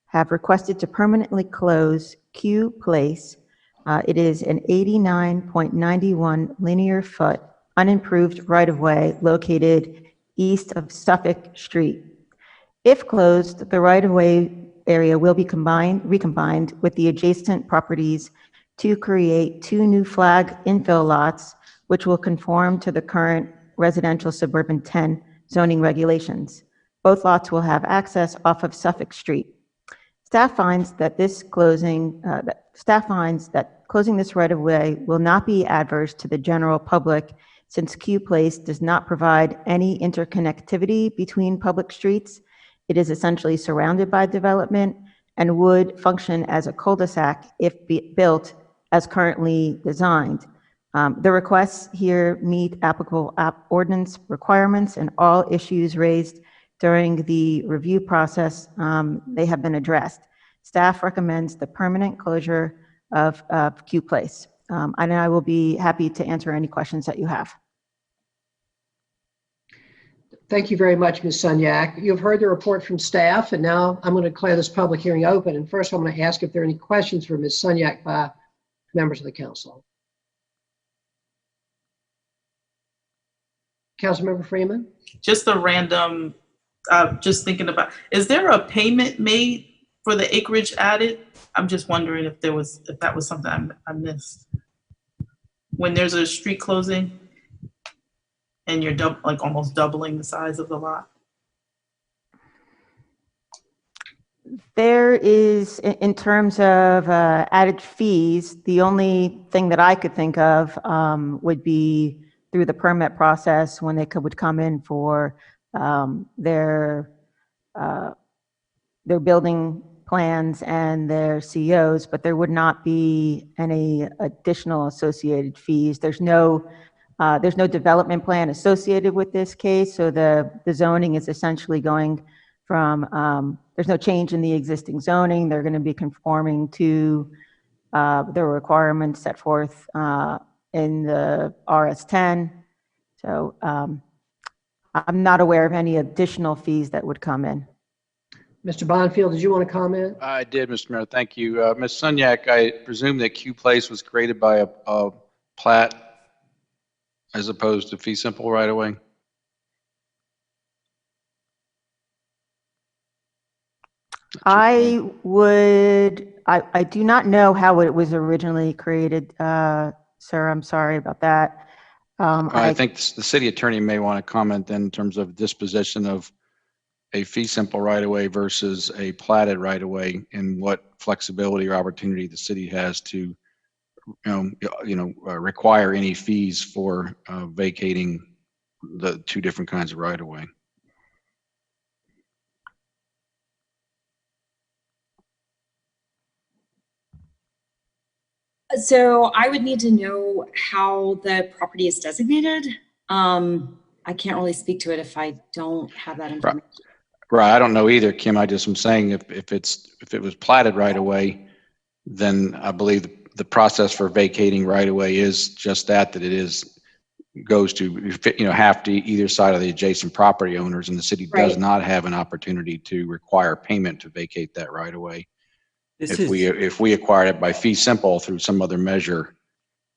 have requested to permanently close Q Place. It is an 89.91 linear foot unimproved right-of-way located east of Suffolk Street. If closed, the right-of-way area will be recombined with the adjacent properties to create 2 new flag infill lots, which will conform to the current residential suburban 10 zoning regulations. Both lots will have access off of Suffolk Street. Staff finds that closing this right-of-way will not be adverse to the general public, since Q Place does not provide any interconnectivity between public streets. It is essentially surrounded by development and would function as a cul-de-sac if built as currently designed. The requests here meet applicable ordinance requirements, and all issues raised during the review process, they have been addressed. Staff recommends the permanent closure of Q Place. And I will be happy to answer any questions that you have. Thank you very much, Ms. Sunyak. You've heard the report from staff, and now I'm going to declare this public hearing open. And first, I'm going to ask if there are any questions for Ms. Sunyak by members of the council. Councilmember Freeman? Just a random, just thinking about, is there a payment made for the acreage added, I'm just wondering if that was something I missed. When there's a street closing and you're almost doubling the size of the lot. There is, in terms of added fees, the only thing that I could think of would be through the permit process when they would come in for their building plans and their COs, but there would not be any additional associated fees. There's no development plan associated with this case, so the zoning is essentially going from, there's no change in the existing zoning. They're going to be conforming to the requirements set forth in the RS10. So I'm not aware of any additional fees that would come in. Mr. Bonfield, did you want to comment? I did, Mr. Mayor. Thank you. Ms. Sunyak, I presume that Q Place was created by a plat as opposed to fee simple right away? I do not know how it was originally created, sir. I'm sorry about that. I think the city attorney may want to comment then in terms of disposition of a fee simple right away versus a platted right away, and what flexibility or opportunity the city has to, require any fees for vacating the two different kinds of right of way. So I would need to know how the property is designated. I can't really speak to it if I don't have that information. Right. I don't know either, Kim. I'm saying if it was platted right away, then I believe the process for vacating right away is just that it goes to half to either side of the adjacent property owners, and the city does not have an opportunity to require payment to vacate that right away. If we acquired it by fee simple through some other measure,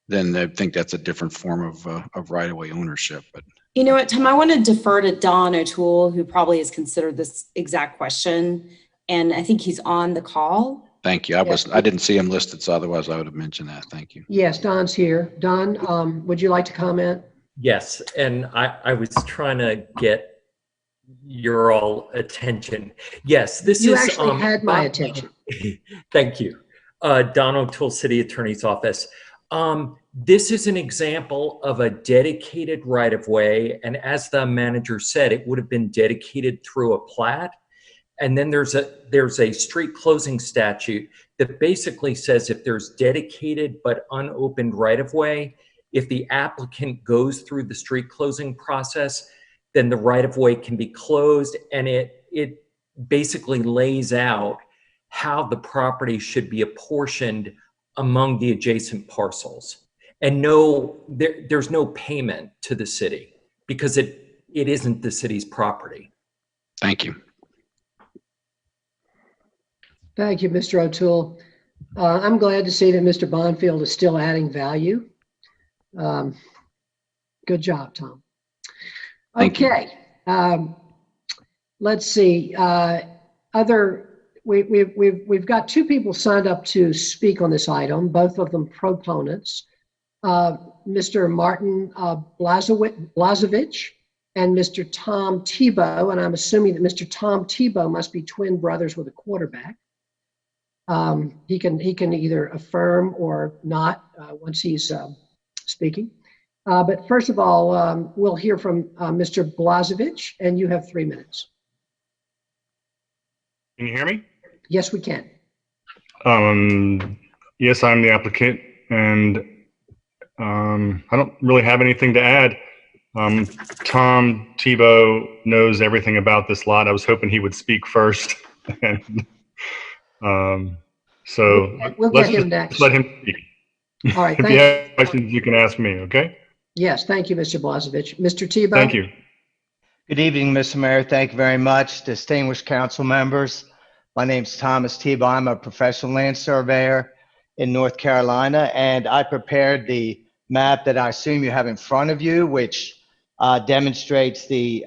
then I think that's a different form of right of way ownership. But you know what, Tom, I want to defer to Don O'Toole, who probably has considered this exact question, and I think he's on the call. Thank you. I didn't see him listed, so otherwise I would have mentioned that. Thank you. Yes, Don's here. Don, would you like to comment? Yes, and I was trying to get your all attention. Yes, you actually had my attention. Thank you. Don O'Toole, City Attorney's Office. This is an example of a dedicated right-of-way, and as the manager said, it would have been dedicated through a plat. And then there's a street closing statute that basically says if there's dedicated but unopened right-of-way, if the applicant goes through the street closing process, then the right-of-way can be closed, and it basically lays out how the property should be apportioned among the adjacent parcels. And there's no payment to the city because it isn't the city's property. Thank you. Thank you, Mr. O'Toole. I'm glad to see that Mr. Bonfield is still adding value. Good job, Tom. Okay. Let's see. We've got two people signed up to speak on this item, both of them proponents. Mr. Martin Blazevich and Mr. Tom Tebow, and I'm assuming that Mr. Tom Tebow must be twin brothers with a quarterback. He can either affirm or not once he's speaking. But first of all, we'll hear from Mr. Blazevich, and you have 3 minutes. Can you hear me? Yes, we can. Yes, I'm the applicant, and I don't really have anything to add. Tom Tebow knows everything about this lot. I was hoping he would speak first. And, so we'll get him next. Let him speak. All right. If you have questions, you can ask me, okay? Yes, thank you, Mr. Blazevich. Mr. Tebow? Thank you. Good evening, Mr. Mayor. Thank you very much. Distinguished council members. My name is Thomas Tebow. I'm a professional land surveyor in North Carolina, and I prepared the map that I assume you have in front of you, which demonstrates the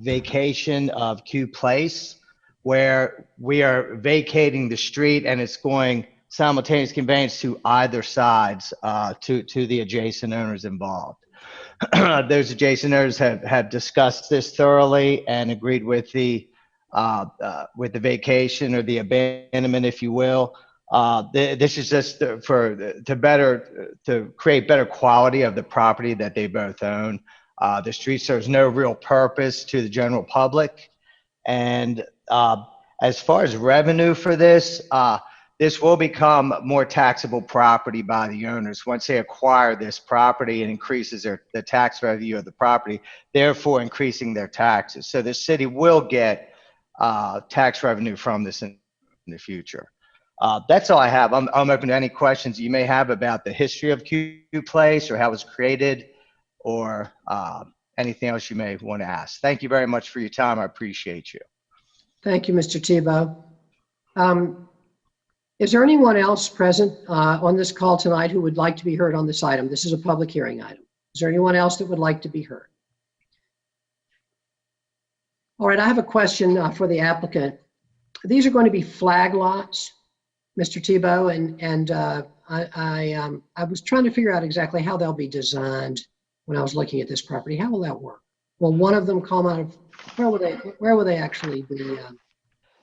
vacation of Q Place, where we are vacating the street and it's going simultaneous conveyance to either sides to the adjacent owners involved. Those adjacent owners have discussed this thoroughly and agreed with the vacation or the abandonment, if you will. This is just to create better quality of the property that they both own. The street serves no real purpose to the general public. And as far as revenue for this, this will become more taxable property by the owners once they acquire this property and increases the tax value of the property, therefore increasing their taxes. So the city will get tax revenue from this in the future. That's all I have. I'm open to any questions you may have about the history of Q Place or how it was created or anything else you may want to ask. Thank you very much for your time. I appreciate you. Thank you, Mr. Tebow. Is there anyone else present on this call tonight who would like to be heard on this item? This is a public hearing item. Is there anyone else that would like to be heard? All right, I have a question for the applicant. These are going to be flag lots, Mr. Tebow, and I was trying to figure out exactly how they'll be designed when I was looking at this property. How will that work? Will one of them come out of, where will they actually be?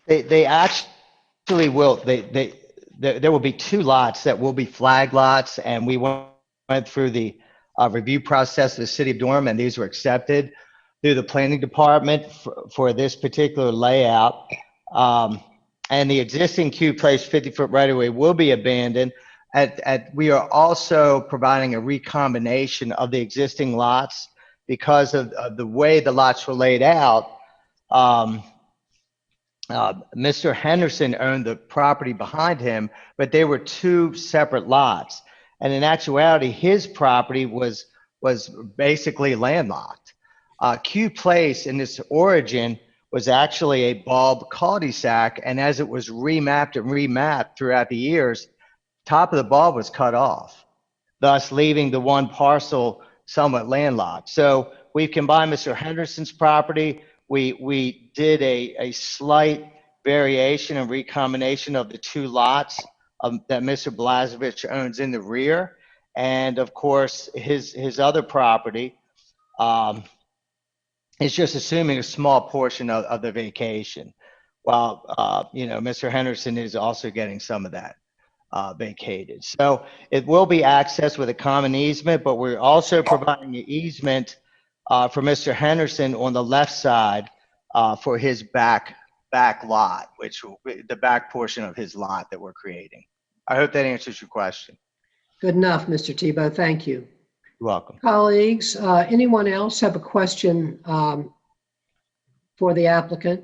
They actually will. There will be two lots that will be flag lots, and we went through the review process of the city of Durham, and these were accepted through the planning department for this particular layout. And the existing Q Place 50-foot right-of-way will be abandoned. We are also providing a recombination of the existing lots because of the way the lots were laid out. Mr. Henderson owned the property behind him, but they were two separate lots. And in actuality, his property was basically landlocked. Q Place in its origin was actually a bulb cul-de-sac, and as it was remapped and remapped throughout the years, top of the bulb was cut off, thus leaving the one parcel somewhat landlocked. So we've combined Mr. Henderson's property. We did a slight variation and recombination of the two lots that Mr. Blazevich owns in the rear. And of course, his other property is just assuming a small portion of the vacation. While, Mr. Henderson is also getting some of that vacated. So it will be accessed with a common easement, but we're also providing an easement for Mr. Henderson on the left side for his back lot, which will be the back portion of his lot that we're creating. I hope that answers your question. Good enough, Mr. Tebow. Thank you. You're welcome. Colleagues, anyone else have a question for the applicant?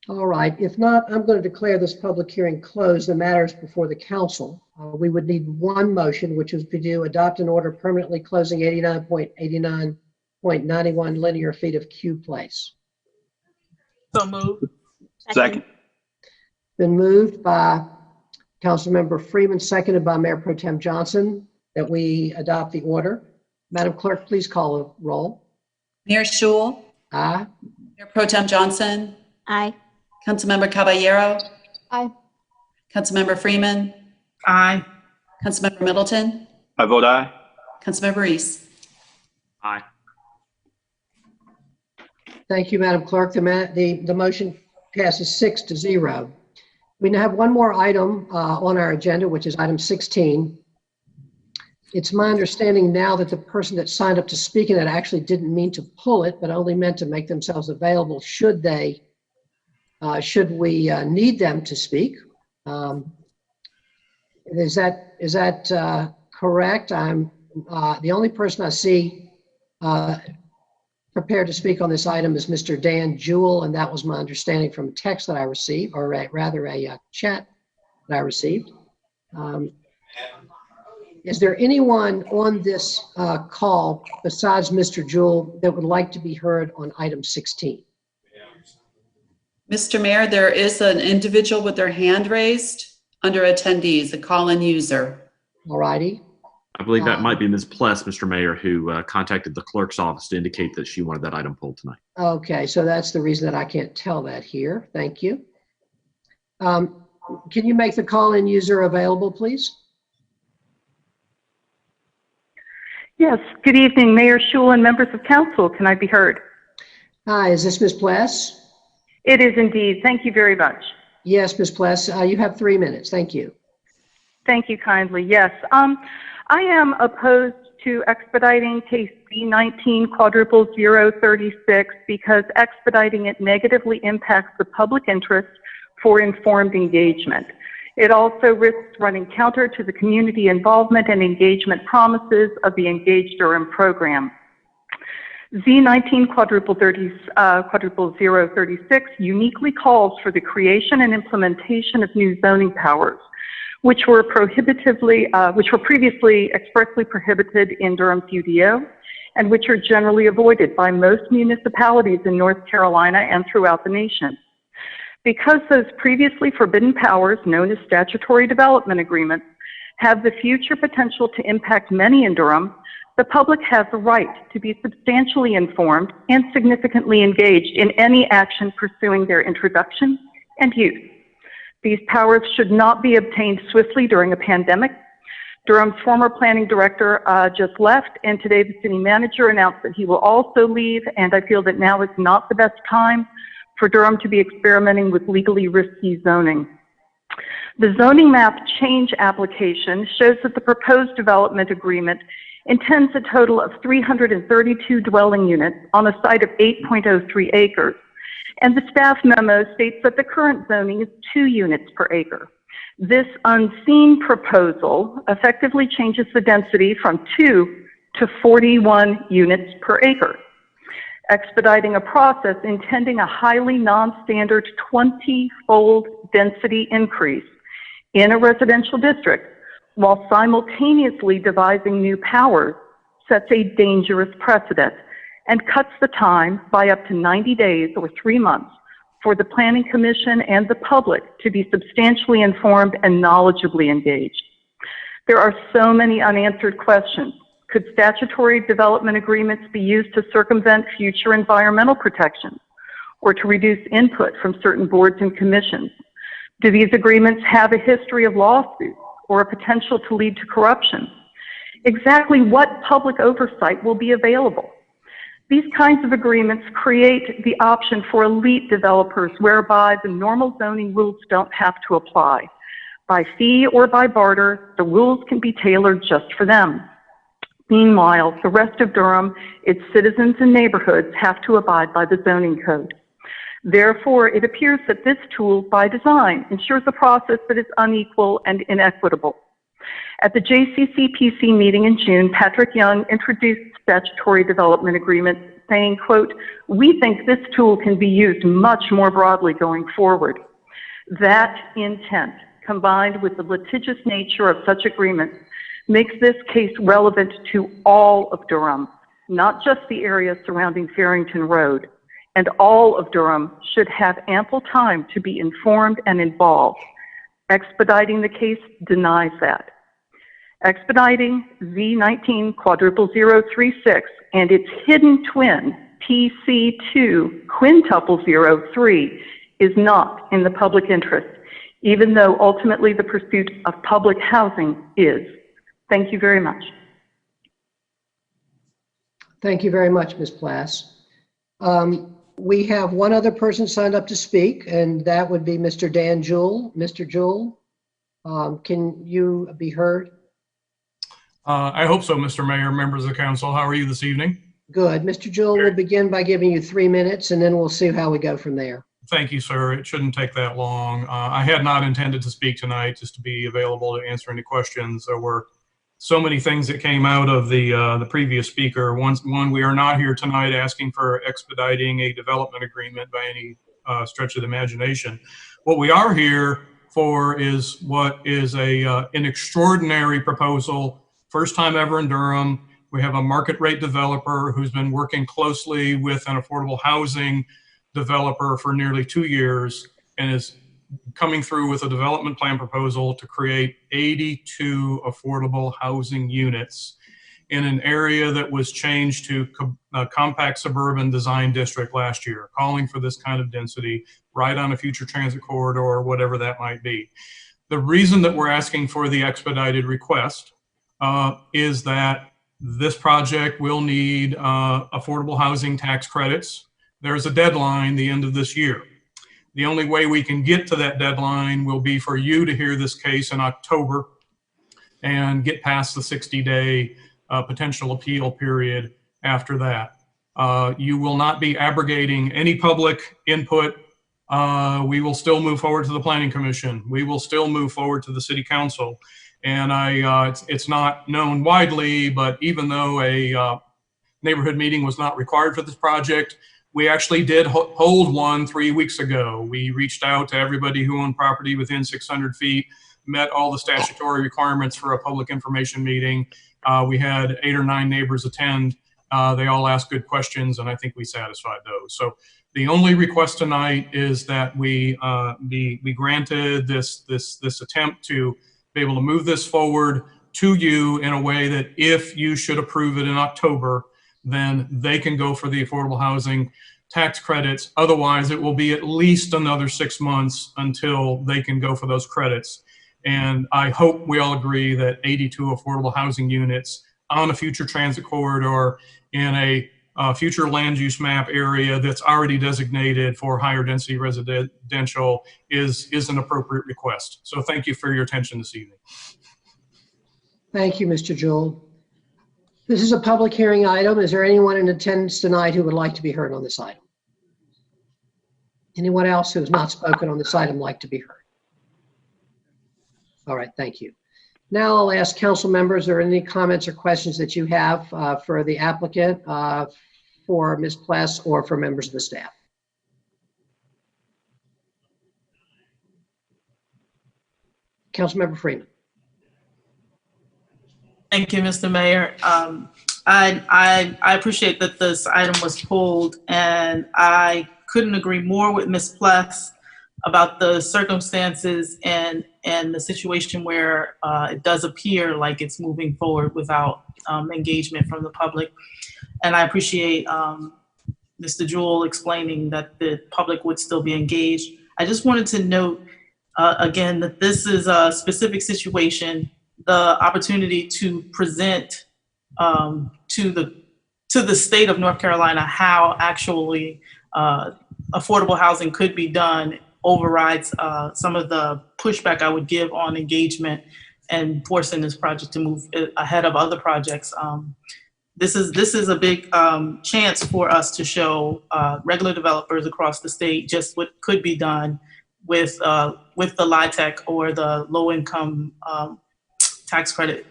All right, if not, I'm going to declare this public hearing closed. The matters before the council. We would need one motion, which is to adopt an order permanently closing 89.89.91 linear feet of Q Place. So moved. Second. Been moved by Councilmember Freeman, seconded by Mayor Pro Tem Johnson, that we adopt the order. Madam Clerk, please call a roll. Mayor Schul. Aye. Mayor Pro Tem Johnson. Aye. Councilmember Caballero. Aye. Councilmember Freeman. Aye. Councilmember Middleton. I vote aye. Councilmember Reese. Aye. Thank you, Madam Clerk. The motion passes 6-0. We now have one more item on our agenda, which is item 16. It's my understanding now that the person that signed up to speak in it actually didn't mean to pull it, but only meant to make themselves available should we need them to speak. Is that correct? I'm the only person I see prepared to speak on this item is Mr. Dan Jewell, and that was my understanding from a text that I received, or rather a chat that I received. Is there anyone on this call besides Mr. Jewell that would like to be heard on item 16? Mr. Mayor, there is an individual with their hand raised under attendees, a call-in user. All righty. I believe that might be Ms. Pless, Mr. Mayor, who contacted the clerk's office to indicate that she wanted that item pulled tonight. Okay, so that's the reason that I can't tell that here. Thank you. Can you make the call-in user available, please? Yes, good evening, Mayor Schul and members of council. Can I be heard? Hi, is this Ms. Pless? It is indeed. Thank you very much. Yes, Ms. Pless, you have 3 minutes. Thank you. Thank you kindly. Yes, I am opposed to expediting case B19/036 because expediting it negatively impacts the public interest for informed engagement. It also risks running counter to the community involvement and engagement promises of the Engage Durham program. Z19/036 uniquely calls for the creation and implementation of new zoning powers, which were previously expressly prohibited in Durham's UDO, and which are generally avoided by most municipalities in North Carolina and throughout the nation. Because those previously forbidden powers, known as statutory development agreements, have the future potential to impact many in Durham, the public has a right to be substantially informed and significantly engaged in any action pursuing their introduction and use. These powers should not be obtained swiftly during a pandemic. Durham's former planning director just left, and today the city manager announced that he will also leave, and I feel that now is not the best time for Durham to be experimenting with legally risky zoning. The zoning map change application shows that the proposed development agreement intends a total of 332 dwelling units on a site of 8.03 acres. And the staff memo states that the current zoning is 2 units per acre. This unseen proposal effectively changes the density from 2 to 41 units per acre, expediting a process intending a highly non-standard 20-fold density increase in a residential district while simultaneously devising new powers sets a dangerous precedent and cuts the time by up to 90 days or 3 months for the Planning Commission and the public to be substantially informed and knowledgeably engaged. There are so many unanswered questions. Could statutory development agreements be used to circumvent future environmental protections or to reduce input from certain boards and commissions? Do these agreements have a history of lawsuits or a potential to lead to corruption? Exactly what public oversight will be available? These kinds of agreements create the option for elite developers whereby the normal zoning rules don't have to apply. By fee or by barter, the rules can be tailored just for them. Meanwhile, the rest of Durham, its citizens and neighborhoods have to abide by the zoning code. Therefore, it appears that this tool, by design, ensures a process that is unequal and inequitable. At the JCCPC meeting in June, Patrick Young introduced statutory development agreements saying, quote, "We think this tool can be used much more broadly going forward." That intent, combined with the litigious nature of such agreements, makes this case relevant to all of Durham, not just the area surrounding Farrington Road. And all of Durham should have ample time to be informed and involved. Expediting the case denies that. Expediting Z19/036 and its hidden twin, PC2/03, is not in the public interest, even though ultimately the pursuit of public housing is. Thank you very much. Thank you very much, Ms. Plass. We have one other person signed up to speak, and that would be Mr. Dan Jewell. Mr. Jewell, can you be heard? I hope so, Mr. Mayor, members of the council. How are you this evening? Good. Mr. Jewell will begin by giving you 3 minutes, and then we'll see how we go from there. Thank you, sir. It shouldn't take that long. I had not intended to speak tonight, just to be available to answer any questions. There were so many things that came out of the previous speaker. One, we are not here tonight asking for expediting a development agreement by any stretch of the imagination. What we are here for is what is an extraordinary proposal. First time ever in Durham. We have a market rate developer who's been working closely with an affordable housing developer for nearly 2 years and is coming through with a development plan proposal to create 82 affordable housing units in an area that was changed to a compact suburban design district last year, calling for this kind of density right on a future transit corridor or whatever that might be. The reason that we're asking for the expedited request is that this project will need affordable housing tax credits. There's a deadline, the end of this year. The only way we can get to that deadline will be for you to hear this case in October and get past the 60-day potential appeal period after that. You will not be abrogating any public input. We will still move forward to the Planning Commission. We will still move forward to the City Council. And it's not known widely, but even though a neighborhood meeting was not required for this project, we actually did hold one 3 weeks ago. We reached out to everybody who owned property within 600 feet, met all the statutory requirements for a public information meeting. We had 8 or 9 neighbors attend. They all asked good questions, and I think we satisfied those. So the only request tonight is that we be granted this attempt to be able to move this forward to you in a way that if you should approve it in October, then they can go for the affordable housing tax credits. Otherwise, it will be at least another 6 months until they can go for those credits. And I hope we all agree that 82 affordable housing units on a future transit corridor in a future land use map area that's already designated for higher density residential is an appropriate request. So thank you for your attention this evening. Thank you, Mr. Jewell. This is a public hearing item. Is there anyone in attendance tonight who would like to be heard on this item? Anyone else who has not spoken on this item like to be heard? All right, thank you. Now I'll ask council members, are there any comments or questions that you have for the applicant, for Ms. Pless, or for members of the staff? Councilmember Freeman. Thank you, Mr. Mayor. I appreciate that this item was pulled, and I couldn't agree more with Ms. Pless about the circumstances and the situation where it does appear like it's moving forward without engagement from the public. And I appreciate Mr. Jewell explaining that the public would still be engaged. I just wanted to note again that this is a specific situation. The opportunity to present to the state of North Carolina how actually affordable housing could be done overrides some of the pushback I would give on engagement and forcing this project to move ahead of other projects. This is a big chance for us to show regular developers across the state just what could be done with the LIHTC or the low income tax credit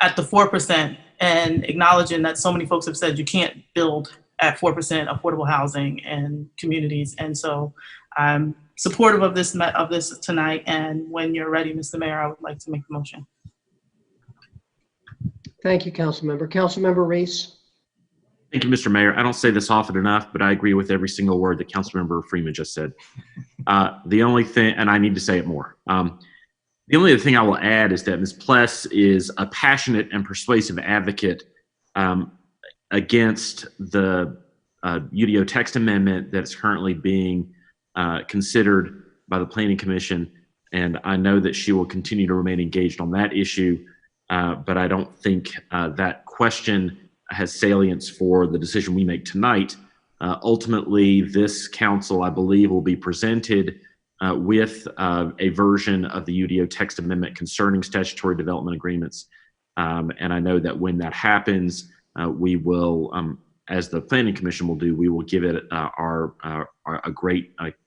at the 4%, and acknowledging that so many folks have said you can't build at 4% affordable housing in communities. And so I'm supportive of this tonight. And when you're ready, Mr. Mayor, I would like to make the motion. Thank you, Councilmember. Councilmember Reese. Thank you, Mr. Mayor. I don't say this often enough, but I agree with every single word that Councilmember Freeman just said. The only thing, and I need to say it more, the only other thing I will add is that Ms. Pless is a passionate and persuasive advocate against the UDO text amendment that is currently being considered by the Planning Commission. And I know that she will continue to remain engaged on that issue, but I don't think that question has salience for the decision we make tonight. Ultimately, this council, I believe, will be presented with a version of the UDO text amendment concerning statutory development agreements. And I know that when that happens, we will, as the Planning Commission will do, we will give it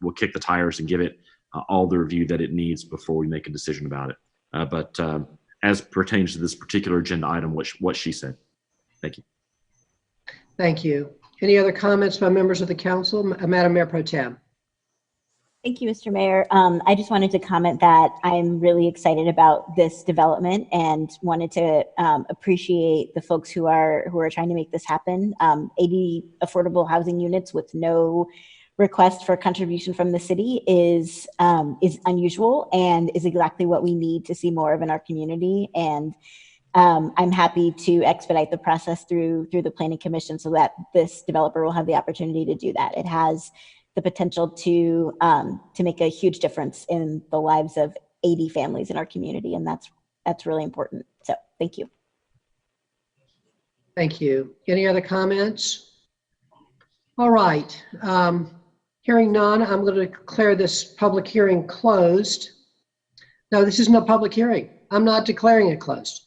we'll kick the tires and give it all the review that it needs before we make a decision about it. But as pertains to this particular agenda item, what she said. Thank you. Thank you. Any other comments by members of the council? Madam Mayor Pro Tem. Thank you, Mr. Mayor. I just wanted to comment that I'm really excited about this development and wanted to appreciate the folks who are trying to make this happen. 80 affordable housing units with no request for contribution from the city is unusual and is exactly what we need to see more of in our community. And I'm happy to expedite the process through the Planning Commission so that this developer will have the opportunity to do that. It has the potential to make a huge difference in the lives of 80 families in our community, and that's really important. So thank you. Thank you. Any other comments? All right. Hearing none, I'm going to declare this public hearing closed. No, this isn't a public hearing. I'm not declaring it closed.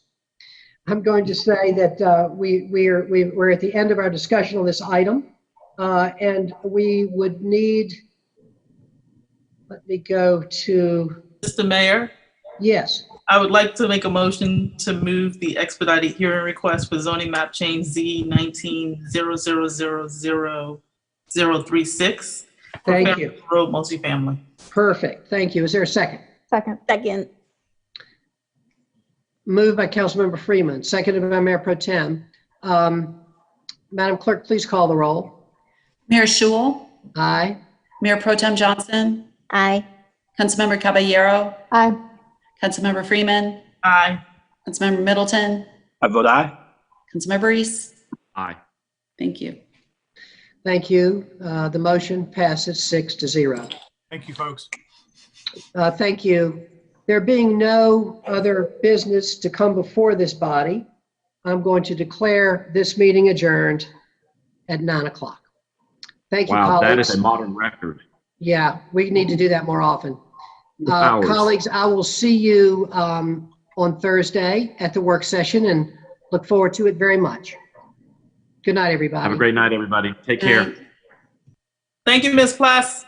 I'm going to say that we're at the end of our discussion on this item, and we would need, let me go to. Mr. Mayor? Yes. I would like to make a motion to move the expedited hearing request for zoning map change Z 19-0000036. Thank you. Road multifamily. Perfect. Thank you. Is there a second? Second. Second. Moved by Councilmember Freeman, seconded by Mayor Pro Tem. Madam Clerk, please call the roll. Mayor Schewel? Aye. Mayor Pro Tem Johnson? Aye. Councilmember Caballero? Aye. Councilmember Freeman? Aye. Councilmember Middleton? I vote aye. Councilmember Reese? Aye. Thank you. Thank you. The motion passes 6-0. Thank you, folks. Thank you. There being no other business to come before this body, I'm going to declare this meeting adjourned at 9 o'clock. Thank you, Wow, colleagues. that is a modern record. Yeah, we need to do that more often. Hours. Colleagues, I will see you on Thursday at the work session and look forward to it very much. Good night, everybody. Have a great night, everybody. Take care. Thank you, Ms. Plass.